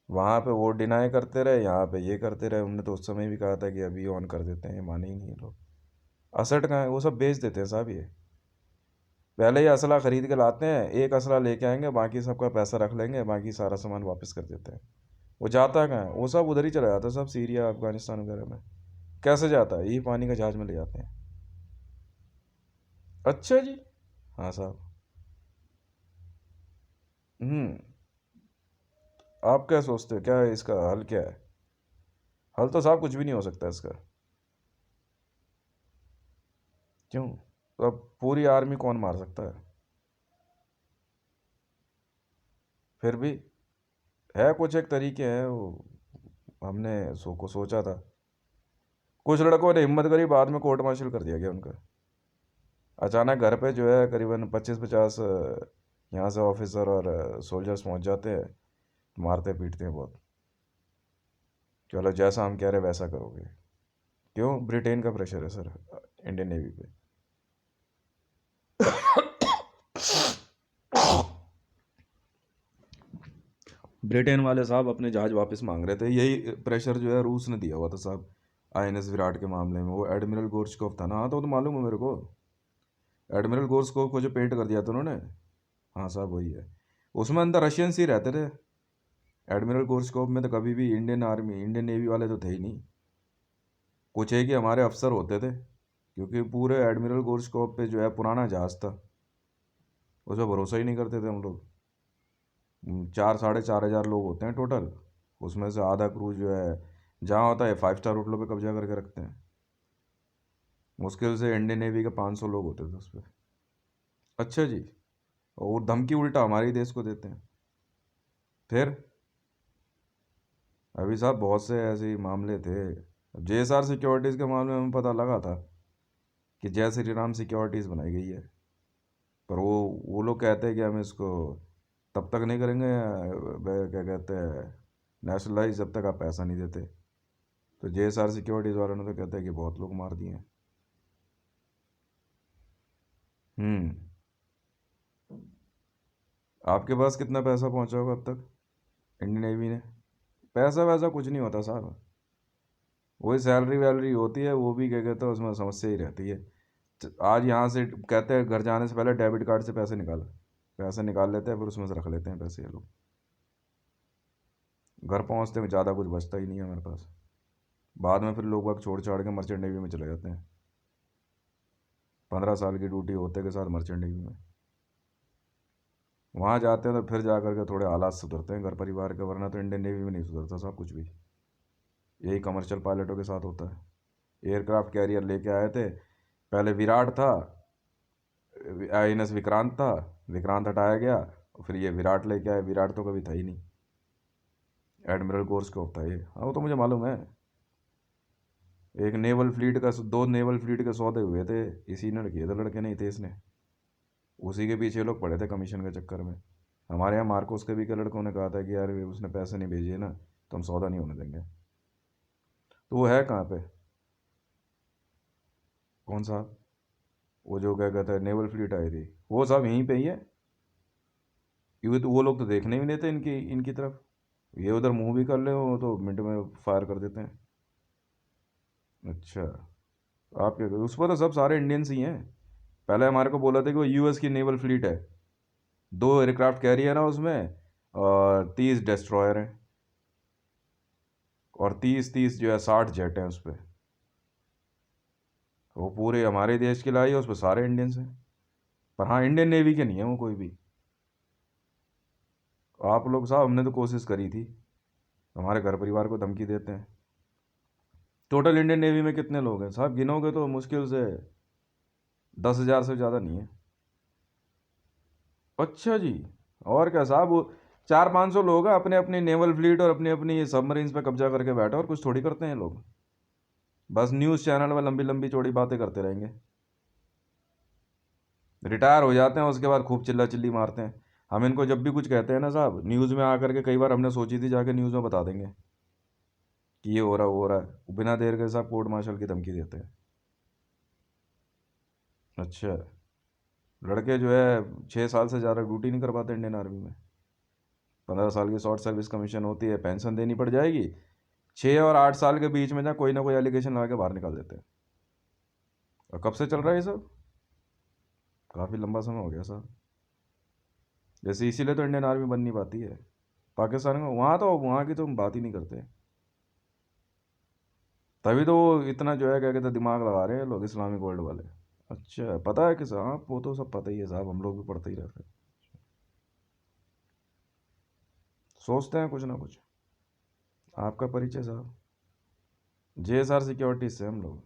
वहाँ पे वो डिनाई करते रहे, यहाँ पे ये करते रहे। उनने तो उस समय भी कहा था कि अभी ऑन कर देते हैं, ये माने ही नहीं ये लोग। असट कहाँ है? वो सब बेच देते हैं साहब ये। पहले ही असला खरीद के लाते हैं, एक असला लेके आएंगे, बाकी सबका पैसा रख लेंगे, बाकी सारा सामान वापस कर देते हैं। वो जाता कहाँ है? वो सब उधर ही चला जाता है, सब सीरिया अफगानिस्तान वगैरह में। कैसे जाता है? यही पानी का जहाज में ले जाते हैं। अच्छा जी। हाँ साहब। हम्म। आप क्या सोचते हो, क्या है इसका हल, क्या है? हल तो साहब कुछ भी नहीं हो सकता इसका। क्यों? तो अब पूरी आर्मी कौन मार सकता है? फिर भी है कुछ एक तरीके हैं वो। हमने सोचा था। कुछ लड़कों ने हिम्मत करी, बाद में कोर्ट मार्शल कर दिया गया उनका। अचानक घर पे जो है करीबन 25-50 यहाँ से ऑफिसर और सोल्जर्स पहुँच जाते हैं। मारते पीटते हैं बहुत। चलो जैसा हम कह रहे वैसा करोगे। क्यों? ब्रिटेन का प्रेशर है सर इंडियन नेवी पे। ब्रिटेन वाले साहब अपने जहाज वापस मांग रहे थे। यही प्रेशर जो है रूस ने दिया हुआ था साहब। आईएनएस विराट के मामले में वो एडमिरल गोर्चकोव था ना। हाँ तो वो तो मालूम है मेरे को। एडमिरल गोर्चकोव को जो पेंट कर दिया था उन्होंने। हाँ साहब वही है। उसमें अंदर रशियंस ही रहते थे। एडमिरल गोर्चकोव में तो कभी भी इंडियन आर्मी इंडियन नेवी वाले तो थे ही नहीं। कुछ एक ही हमारे अफसर होते थे, क्योंकि पूरे एडमिरल गोर्चकोव पे जो है पुराना जहाज़ था। उस पर भरोसा ही नहीं करते थे हम लोग। 4-4,500 लोग होते हैं टोटल। उसमें से आधा क्रू जो है जहाँ होता है 5 स्टार होटलों पे कब्जा करके रखते हैं। मुश्किल से इंडियन नेवी के 500 लोग होते थे उस पर। अच्छा जी। और धमकी उल्टा हमारे ही देश को देते हैं। फिर अभी साहब बहुत से ऐसे ही मामले थे। जेएसआर सिक्योरिटीज़ के मामले में हमें पता लगा था कि जय श्री राम सिक्योरिटीज़ बनाई गई है। पर वो लोग कहते हैं कि हम इसको तब तक नहीं करेंगे, क्या कहते हैं, नेशनलाइज, जब तक आप पैसा नहीं देते। तो जेएसआर सिक्योरिटीज़ वालों ने तो कहते हैं कि बहुत लोग मार दिए हैं। हम्म। आपके पास कितना पैसा पहुंचा होगा अब तक इंडियन नेवी ने? पैसा वैसा कुछ नहीं होता साहब। वही सैलरी वैलरी होती है, वो भी क्या कहते हैं उसमें समस्या ही रहती है। आज यहाँ से कहते हैं घर जाने से पहले डेबिट कार्ड से पैसे निकाल, पैसे निकाल लेते हैं, फिर उसमें से रख लेते हैं पैसे ये लोग। घर पहुँचते में ज़्यादा कुछ बचता ही नहीं है हमारे पास। बाद में फिर लोग वक्त छोड़ छाड़ के मर्चेंट नेवी में चले जाते हैं। 15 साल की ड्यूटी होते के साथ मर्चेंट नेवी में वहाँ जाते हैं, तो फिर जा कर के थोड़े हालात सुधरते हैं घर परिवार के, वरना तो इंडियन नेवी में नहीं सुधरता साहब कुछ भी। यही कमर्शियल पायलटों के साथ होता है। एयरक्राफ्ट कैरियर लेके आए थे, पहले विराट था, आईएनएस विक्रांत था, विक्रांत हटाया गया, फिर ये विराट लेके आए। विराट तो कभी था ही नहीं। एडमिरल कोर्स का होता है ये। हाँ वो तो मुझे मालूम है। एक नेवल फ्लीट का 2 नेवल फ्लीट के सौदे हुए थे, इसी ने किए थे, लड़के नहीं थे इसने। उसी के पीछे लोग पड़े थे कमीशन के चक्कर में। हमारे यहाँ मार्कोस के भी के लड़कों ने कहा था कि यार उसने पैसे नहीं भेजे ना तो हम सौदा नहीं होने देंगे। तो वो है कहाँ पे? कौन सा? वो जो क्या कहता है नेवल फ्लीट आई थी, वो साहब यहीं पे ही है। ये तो वो लोग तो देखने भी नहीं देते इनकी इनकी तरफ। ये उधर मुंह भी कर ले वो तो मिनट में फायर कर देते हैं। अच्छा। आप क्या उस पर तो सब सारे इंडियंस ही हैं। पहले हमारे को बोला था कि वो यूएस की नेवल फ्लीट है, 2 एयरक्राफ्ट कैरियर है उसमें, और 30 डिस्ट्रॉयर हैं, और 30 30 जो है 60 जेट हैं उस पर। वो पूरे हमारे देश की लाई है, उस पर सारे इंडियंस हैं। पर हाँ इंडियन नेवी के नहीं है वो कोई भी। आप लोग साहब हमने तो कोशिश करी थी, हमारे घर परिवार को धमकी देते हैं। टोटल इंडियन नेवी में कितने लोग हैं साहब? गिनोगे तो मुश्किल से 10,000 से ज़्यादा नहीं है। अच्छा जी। और क्या साहब, वो 400-500 लोग हैं, अपने अपनी नेवल फ्लीट और अपनी अपनी सबमरीन्स पे कब्जा करके बैठे, और कुछ थोड़ी करते हैं लोग। बस न्यूज़ चैनल में लंबी लंबी चौड़ी बातें करते रहेंगे। रिटायर हो जाते हैं उसके बाद खूब चिल्ला चिल्ली मारते हैं। हम इनको जब भी कुछ कहते हैं ना साहब, न्यूज़ में आकर के कई बार हमने सोची थी जाके न्यूज़ में बता देंगे कि ये हो रहा वो हो रहा है, वो बिना देर के साहब कोर्ट मार्शल की धमकी देते हैं। अच्छा। लड़के जो है 6 साल से ज़्यादा ड्यूटी नहीं कर पाते इंडियन आर्मी में। 15 साल की शॉर्ट सर्विस कमीशन होती है, पेंशन देनी पड़ जाएगी। 6 और 8 साल के बीच में ना कोई एलिगेशन लगा के बाहर निकाल देते हैं। और कब से चल रहा है ये सब? काफ़ी लंबा समय हो गया साहब। जैसे इसीलिए तो इंडियन आर्मी बन नहीं पाती है। पाकिस्तान में वहाँ तो वहाँ की तो हम बात ही नहीं करते। तभी तो वो इतना जो है क्या कहते हैं दिमाग लगा रहे हैं लोग इस्लामिक वर्ल्ड वाले। अच्छा पता है कि साहब, वो तो सब पता ही है साहब, हम लोग भी पढ़ते ही रहते हैं। सोचते हैं कुछ ना कुछ। आपका परिचय साहब? JSR सिक्योरिटीज़ से हम लोग।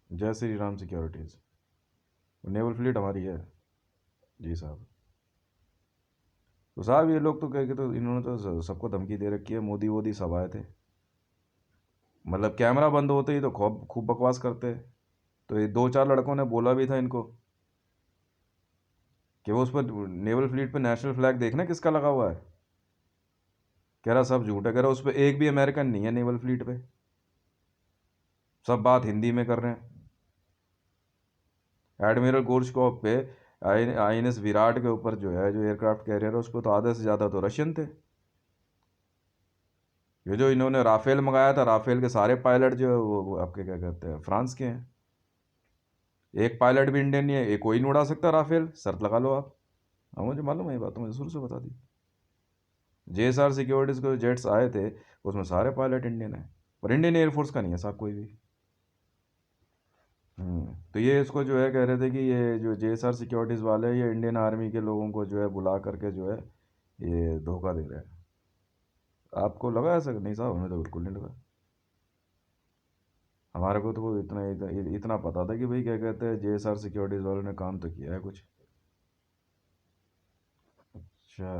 जय Shri Ram securities. Naval fleet हमारी है। जी साहब। तो साहब ये लोग तो कह के तो इन्होंने तो सबको धमकी दे रखी है, मोदी वोदी सब आए थे। मतलब कैमरा बंद होते ही तो खूब खूब बकवास करते। तो ये 2-4 लड़कों ने बोला भी था इनको कि वो उस पर नेवल फ्लीट पे नेशनल फ्लैग देखना किसका लगा हुआ है। कह रहा सब झूठ है, कह रहा उस पर एक भी अमेरिकन नहीं है नेवल फ्लीट पे, सब बात हिंदी में कर रहे हैं। एडमिरल गोर्शकॉफ पे INS विराट के ऊपर जो है जो एयरक्राफ्ट कैरियर है उस पर तो आधे से ज़्यादा तो रशियन थे। ये जो इन्होंने राफेल मंगाया था, राफेल के सारे पायलट जो है वो आपके क्या कहते हैं फ्रांस के हैं। एक पायलट भी इंडियन नहीं है, एक कोई नहीं उड़ा सकता राफेल, शर्त लगा लो आप। हाँ मुझे मालूम है ये बात, तो मुझे शुरू से बता दी। JSR सिक्योरिटीज़ के जो जेट्स आए थे उसमें सारे पायलट इंडियन हैं, पर इंडियन एयरफोर्स का नहीं है साहब कोई भी। तो ये इसको जो है कह रहे थे कि ये जो JSR सिक्योरिटीज़ वाले हैं ये इंडियन आर्मी के लोगों को जो है बुला करके जो है ये धोखा दे रहे हैं। आपको लगा ऐसा? नहीं साहब हमें तो बिल्कुल नहीं लगा। हमारे को तो वो इतना पता था कि भाई क्या कहते हैं JSR सिक्योरिटीज़ वालों ने काम तो किया है कुछ। अच्छा।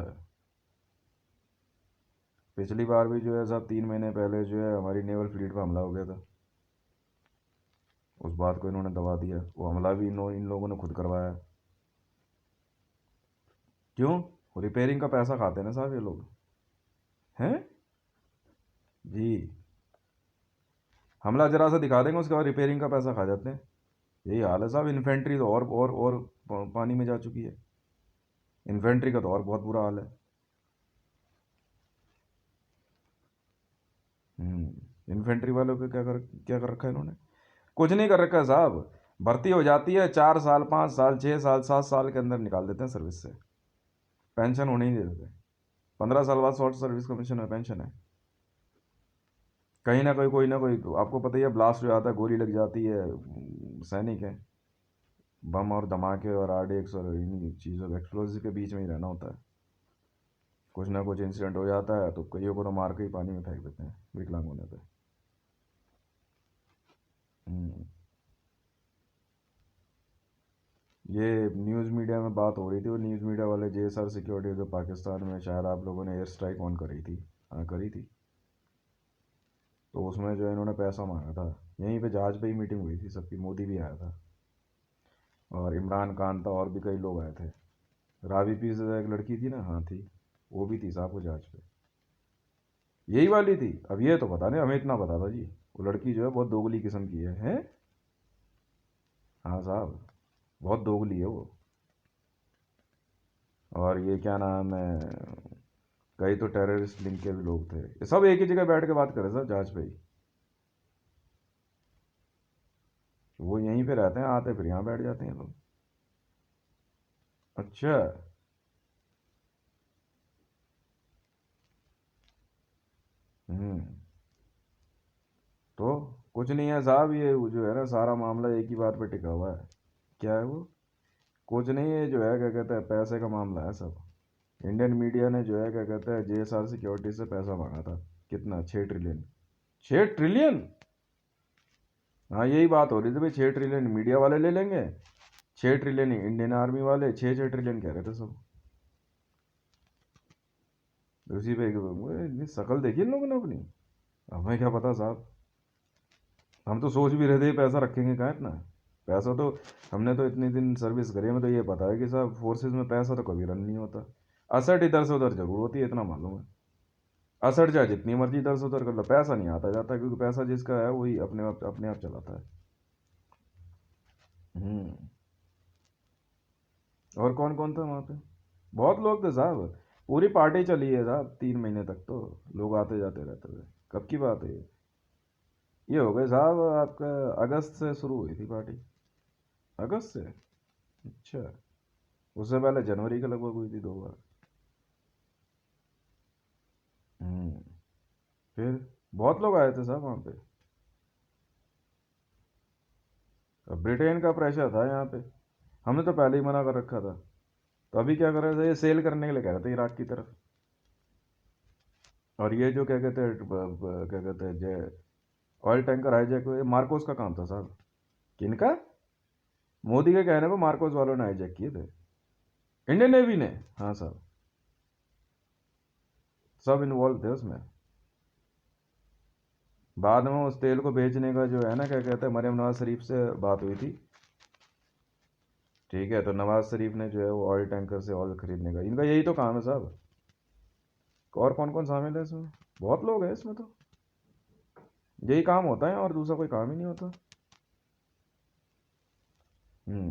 पिछली बार भी जो है साहब 3 महीने पहले जो है हमारी नेवल फ्लीट पर हमला हो गया था। उस बात को इन्होंने दबा दिया, वो हमला भी इन लोगों ने खुद करवाया। क्यों? रिपेयरिंग का पैसा खाते हैं ना साहब ये लोग। हैं? जी। हमला जरा सा दिखा देंगे उसके बाद रिपेयरिंग का पैसा खा जाते हैं। यही हाल है साहब। इन्फेंट्री तो और पानी में जा चुकी है। इन्फेंट्री का तो और बहुत बुरा हाल है। इन्फेंट्री वालों को क्या कर रखा है इन्होंने? कुछ नहीं कर रखा है साहब। भर्ती हो जाती है 4 साल 5 साल 6 साल 7 साल के अंदर निकाल देते हैं सर्विस से। पेंशन होने ही नहीं देते। 15 साल बाद शॉर्ट सर्विस कमीशन में पेंशन है। कहीं ना कहीं कोई ना कोई तो आपको पता ही है, ब्लास्ट हो जाता है, गोली लग जाती है, सैनिक है। बम और धमाके और RDX और इन्हीं चीज़ों के एक्सप्लोजिव के बीच में ही रहना होता है। कुछ ना कुछ इंसिडेंट हो जाता है तो कईयों को तो मार के ही पानी में फेंक देते हैं विकलांग होने पे। हम्म, ये न्यूज़ मीडिया में बात हो रही थी, और न्यूज़ मीडिया वाले JSR सिक्योरिटी जो पाकिस्तान में शायद आप लोगों ने एयर स्ट्राइक ऑन करी थी, हाँ करी थी। तो उसमें जो है इन्होंने पैसा मांगा था, यहीं पे जहाज पे ही मीटिंग हुई थी सबकी, मोदी भी आया था और इमरान खान था और भी कई लोग आए थे। रावी पी से एक लड़की थी ना, हाँ थी, वो भी थी साहब वो जहाज पे, यही वाली थी। अब ये तो पता नहीं, हमें इतना पता था जी, वो लड़की जो है बहुत दोगली किस्म की है, हैं? हाँ साहब, बहुत दोगली है वो। और ये क्या नाम है, कई तो टेररिस्ट लिंक के भी लोग थे, ये सब एक ही जगह बैठ के बात कर रहे सर जहाज पे ही। वो यहीं पे रहते हैं, आते फिर यहाँ बैठ जाते हैं लोग। अच्छा। हम्म। तो कुछ नहीं है साहब, ये जो है ना सारा मामला एक ही बात पे टिका हुआ है। क्या है वो? कुछ नहीं है, जो है क्या कहते हैं, पैसे का मामला है सब। इंडियन मीडिया ने जो है क्या कहते हैं JSR सिक्योरिटी से पैसा मांगा था। कितना? 6 ट्रिलियन। 6 ट्रिलियन? हाँ यही बात हो रही थी भाई, 6 ट्रिलियन मीडिया वाले ले लेंगे, 6 ट्रिलियन इंडियन आर्मी वाले, 6 6 ट्रिलियन कह रहे थे सब। उसी पे इतनी शकल देखी इन लोगों ने अपनी। हमें क्या पता साहब, हम तो सोच भी रहे थे पैसा रखेंगे कहाँ इतना पैसा। तो हमने तो इतने दिन सर्विस करी, हमें तो ये पता है कि साहब फोर्सेज में पैसा तो कभी रन नहीं होता। असट इधर से उधर जरूर होती है, इतना मालूम है। असट चाहे जितनी मर्जी इधर से उधर कर लो, पैसा नहीं आता जाता, क्योंकि पैसा जिसका है वही अपने आप चलाता है। हम्म। और कौन कौन था वहाँ पे? बहुत लोग थे साहब, पूरी पार्टी चली है साहब, 3 महीने तक तो लोग आते जाते रहते थे। कब की बात है ये हो गए साहब आपका, अगस्त से शुरू हुई थी पार्टी। अगस्त से? अच्छा। उससे पहले जनवरी के लगभग हुई थी 2 बार। हम्म। फिर बहुत लोग आए थे साहब वहाँ पे। अब ब्रिटेन का प्रेशर था यहाँ पे, हमने तो पहले ही मना कर रखा था। तो अभी क्या कर रहे थे, ये सेल करने के लिए कह रहे थे इराक की तरफ। और ये जो क्या कहते हैं क्या कहते हैं जो ऑयल टैंकर हाईजैक हुए, मार्कोस का काम था साहब। किनका? मोदी के कहने पर मार्कोस वालों ने हाईजैक किए थे, इंडियन नेवी ने। हाँ साहब, सब इन्वॉल्व थे उसमें। बाद में उस तेल को बेचने का जो है ना क्या कहते हैं, मरियम नवाज शरीफ से बात हुई थी। ठीक है, तो नवाज शरीफ ने जो है वो ऑयल टैंकर से ऑयल खरीदने का, इनका यही तो काम है साहब। और कौन कौन शामिल है इसमें? बहुत लोग हैं इसमें तो, यही काम होता है और दूसरा कोई काम ही नहीं होता।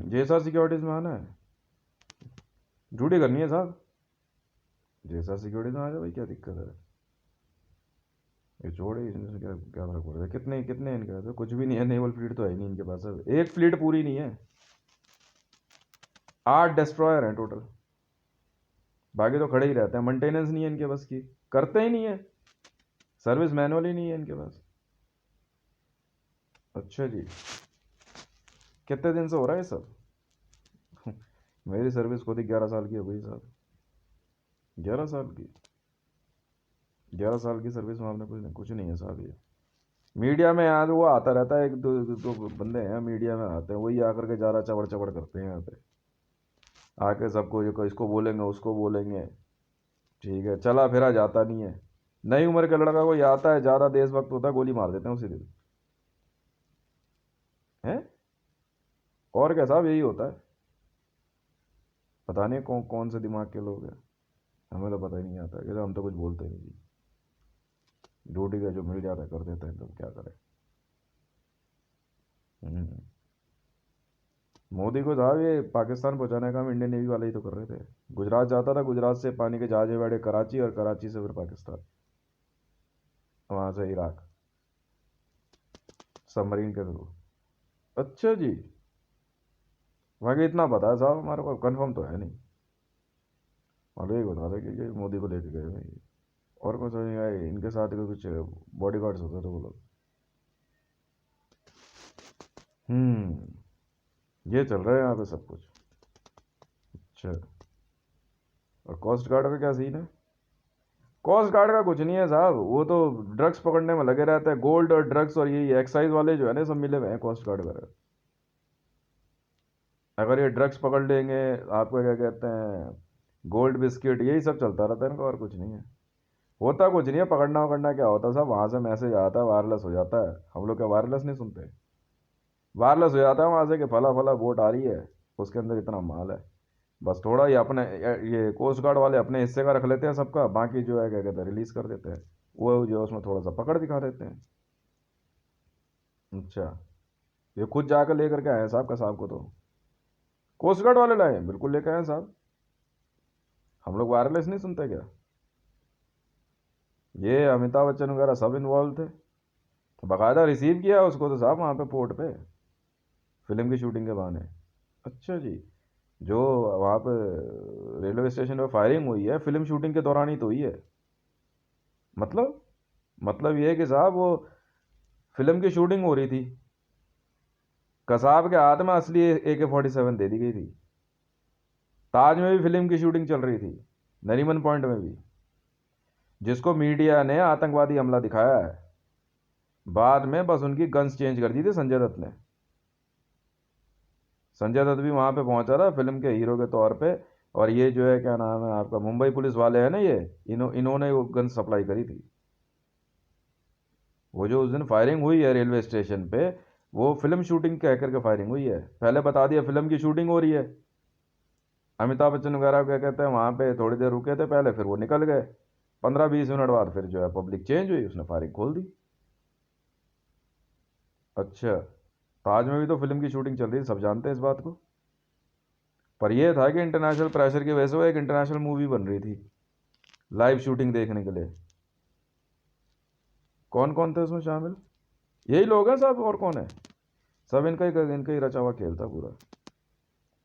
JSR सिक्योरिटीज में आना है, ड्यूटी करनी है साहब, JSR सिक्योरिटीज में आ जाओ भाई, क्या दिक्कत है? ये छोड़े, इसमें से क्या क्या फर्क पड़ रहा है? कितने कितने इनके पास? कुछ भी नहीं है, नेवल फ्लीट तो है ही नहीं इनके पास, अब एक फ्लीट पूरी नहीं है। 8 डिस्ट्रॉयर हैं टोटल, बाकी तो खड़े ही रहते हैं, मेंटेनेंस नहीं है इनके बस की, करते ही नहीं है, सर्विस मैनुअल ही नहीं है इनके पास। अच्छा जी। कितने दिन से हो रहा है ये सब? मेरी सर्विस खुद ही 11 साल की हो गई साहब। 11 साल की, 11 साल की सर्विस में आपने कुछ नहीं है साहब ये। मीडिया में यहाँ वो आता रहता है, एक दो बंदे हैं मीडिया में आते हैं, वही आकर के ज़्यादा चवड़ चवड़ करते हैं यहाँ पे, आके सबको जो इसको बोलेंगे उसको बोलेंगे। ठीक है, चला फिरा जाता नहीं है। नई उम्र का लड़का कोई आता है, ज़्यादा देशभक्त होता है, गोली मार देते हैं उसी दिन। है? और क्या साहब, यही होता है। पता नहीं कौन कौन से दिमाग के लोग हैं, हमें तो पता ही नहीं आता, कि हम तो कुछ बोलते नहीं जी, ड्यूटी का जो मिल जाता है कर देते हैं, तो क्या करें। हम्म। मोदी को साहब ये पाकिस्तान पहुंचाने का काम इंडियन नेवी वाले ही तो कर रहे थे। गुजरात जाता था, गुजरात से पानी के जहाज बैठे कराची, और कराची से फिर पाकिस्तान, वहां से इराक, सबमरीन के थ्रू। अच्छा जी। बाकी इतना पता है साहब, हमारे को कंफर्म तो है नहीं, और यही बता रहे कि मोदी को लेके गए हैं ये। और कुछ नहीं आए इनके साथ के कुछ बॉडी गार्ड्स होते थे वो लोग। ये चल रहा है यहाँ पे सब कुछ। अच्छा। और कोस्ट गार्ड का क्या सीन है? कोस्ट गार्ड का कुछ नहीं है साहब, वो तो ड्रग्स पकड़ने में लगे रहते हैं, गोल्ड और ड्रग्स, और ये एक्साइज वाले जो है ना सब मिले हुए हैं कोस्ट गार्ड में। अगर ये ड्रग्स पकड़ लेंगे, आपको क्या कहते हैं, गोल्ड बिस्किट, यही सब चलता रहता है इनका, और कुछ नहीं है। होता कुछ नहीं है, पकड़ना वकड़ना क्या होता साहब, वहाँ से मैसेज आता है, वायरलेस हो जाता है। हम लोग क्या वायरलेस नहीं सुनते? वायरलेस हो जाता है वहाँ से कि फला फला बोट आ रही है, उसके अंदर इतना माल है। बस थोड़ा ये अपने ये कोस्ट गार्ड वाले अपने हिस्से का रख लेते हैं सबका, बाकी जो है क्या कहते हैं रिलीज कर देते हैं। वो जो है उसमें थोड़ा सा पकड़ दिखा देते हैं। अच्छा, ये खुद जाकर लेकर के आए हैं साहब का साहब को तो। कोस्ट गार्ड वाले लाए हैं, बिल्कुल लेकर आए हैं साहब। हम लोग वायरलेस नहीं सुनते क्या? ये अमिताभ बच्चन वगैरह सब इन्वॉल्व थे, तो बाकायदा रिसीव किया उसको तो साहब वहाँ पे पोर्ट पे, फिल्म की शूटिंग के बहाने। अच्छा जी। जो वहाँ पे रेलवे स्टेशन पे फायरिंग हुई है, फिल्म शूटिंग के दौरान ही तो हुई है। मतलब मतलब ये है कि साहब वो फिल्म की शूटिंग हो रही थी, कसाब के हाथ में असली AK-47 दे दी गई थी। ताज में भी फिल्म की शूटिंग चल रही थी, नरीमन पॉइंट में भी, जिसको मीडिया ने आतंकवादी हमला दिखाया है। बाद में बस उनकी गन्स चेंज कर दी थी संजय दत्त ने। संजय दत्त भी वहां पे पहुंचा था फिल्म के हीरो के तौर पे। और ये जो है क्या नाम है आपका, मुंबई पुलिस वाले हैं ना, ये इन्होंने वो गन सप्लाई करी थी। वो जो उस दिन फायरिंग हुई है रेलवे स्टेशन पे, वो फिल्म शूटिंग कह करके फायरिंग हुई है। पहले बता दिया फिल्म की शूटिंग हो रही है। अमिताभ बच्चन वगैरह क्या कहते हैं वहां पे थोड़ी देर रुके थे पहले, फिर वो निकल गए। 15-20 मिनट बाद फिर जो है पब्लिक चेंज हुई, उसने फायरिंग खोल दी। अच्छा, ताज में भी तो फिल्म की शूटिंग चल रही थी, सब जानते हैं इस बात को। पर यह था कि इंटरनेशनल प्रेशर की वजह से वो एक इंटरनेशनल मूवी बन रही थी लाइव शूटिंग देखने के लिए। कौन कौन थे उसमें शामिल? यही लोग हैं सब, और कौन है? सब इनका ही रचा हुआ खेल था पूरा।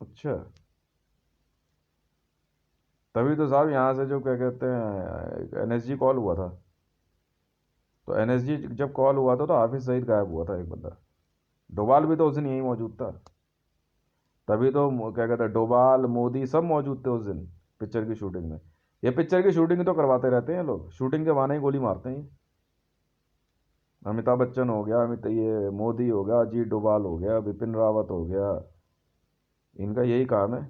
अच्छा, तभी तो साहब यहाँ से जो क्या कहते हैं NSG कॉल हुआ था, तो NSG जब कॉल हुआ था तो हाफिज सईद गायब हुआ था एक बंदा। डोभाल भी तो उस दिन यहीं मौजूद था। तभी तो क्या कहते हैं डोभाल मोदी सब मौजूद थे उस दिन पिक्चर की शूटिंग में। ये पिक्चर की शूटिंग तो करवाते रहते हैं लोग, शूटिंग के बहाने ही गोली मारते हैं ये। अमिताभ बच्चन हो गया, ये मोदी हो गया, अजीत डोभाल हो गया, बिपिन रावत हो गया, इनका यही काम है।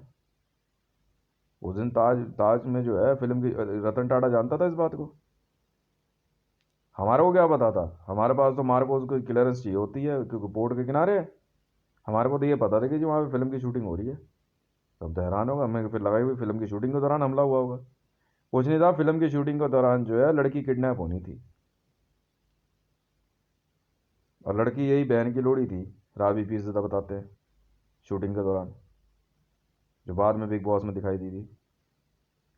उस दिन ताज ताज में जो है फिल्म की, रतन टाटा जानता था इस बात को? हमारे को क्या पता था? हमारे पास तो मार्कोस को क्लियरेंस चाहिए होती है क्योंकि बोर्ड के किनारे है। हमारे को तो ये पता था कि जो वहाँ पे फिल्म की शूटिंग हो रही है। तब तो हैरान होगा, हमें फिर लगा कि फिल्म की शूटिंग के दौरान हमला हुआ होगा। कुछ नहीं था, फिल्म की शूटिंग के दौरान जो है लड़की किडनैप होनी थी। और लड़की यही बहन की लोड़ी थी, राबी पीरज़ादा बताते हैं, शूटिंग के दौरान, जो बाद में बिग बॉस में दिखाई दी थी।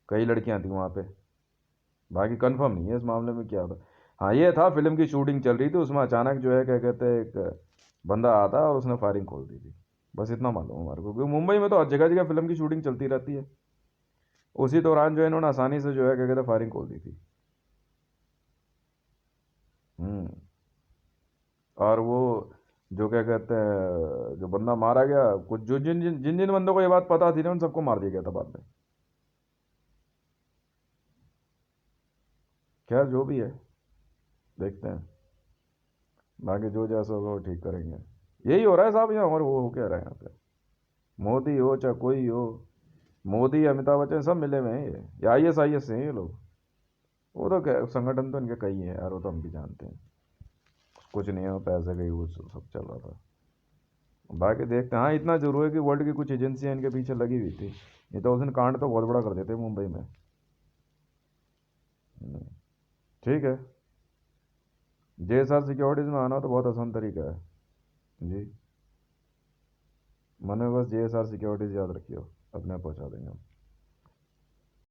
कई लड़कियां थी वहाँ पे, बाकी कंफर्म नहीं है इस मामले में क्या था। हाँ ये था, फिल्म की शूटिंग चल रही थी, उसमें अचानक जो है क्या कहते हैं एक बंदा आता और उसने फायरिंग खोल दी थी। बस इतना मालूम है हमारे को, क्योंकि मुंबई में तो जगह जगह फिल्म की शूटिंग चलती रहती है। उसी दौरान जो है इन्होंने आसानी से जो है क्या कहते हैं फायरिंग खोल दी थी। हम्म। और वो जो क्या कहते हैं जो बंदा मारा गया, कुछ जो जिन जिन जिन जिन बंदों को ये बात पता थी ना उन सबको मार दिया गया था बाद में। खैर जो भी है, देखते हैं, बाकी जो जैसा होगा वो ठीक करेंगे। यही हो रहा है साहब यहाँ, और वो हो क्या रहा है यहाँ पे? मोदी हो चाहे कोई हो, मोदी अमिताभ बच्चन सब मिले हुए हैं ये IS से हैं ये लोग। वो तो संगठन तो इनके कई हैं यार, वो तो हम भी जानते हैं। कुछ नहीं है, वो पैसे का ही वो सब चल रहा था। बाकी देखते हैं। हाँ इतना जरूर है कि वर्ल्ड की कुछ एजेंसियां इनके पीछे लगी हुई थी, ये तो उस दिन कांड तो बहुत बड़ा कर देते मुंबई में। हम्म, ठीक है। JSR सिक्योरिटीज़ में आना तो बहुत आसान तरीका है जी। मैंने बस JSR सिक्योरिटीज़ याद रखियो, अपने आप पहुंचा देंगे हम।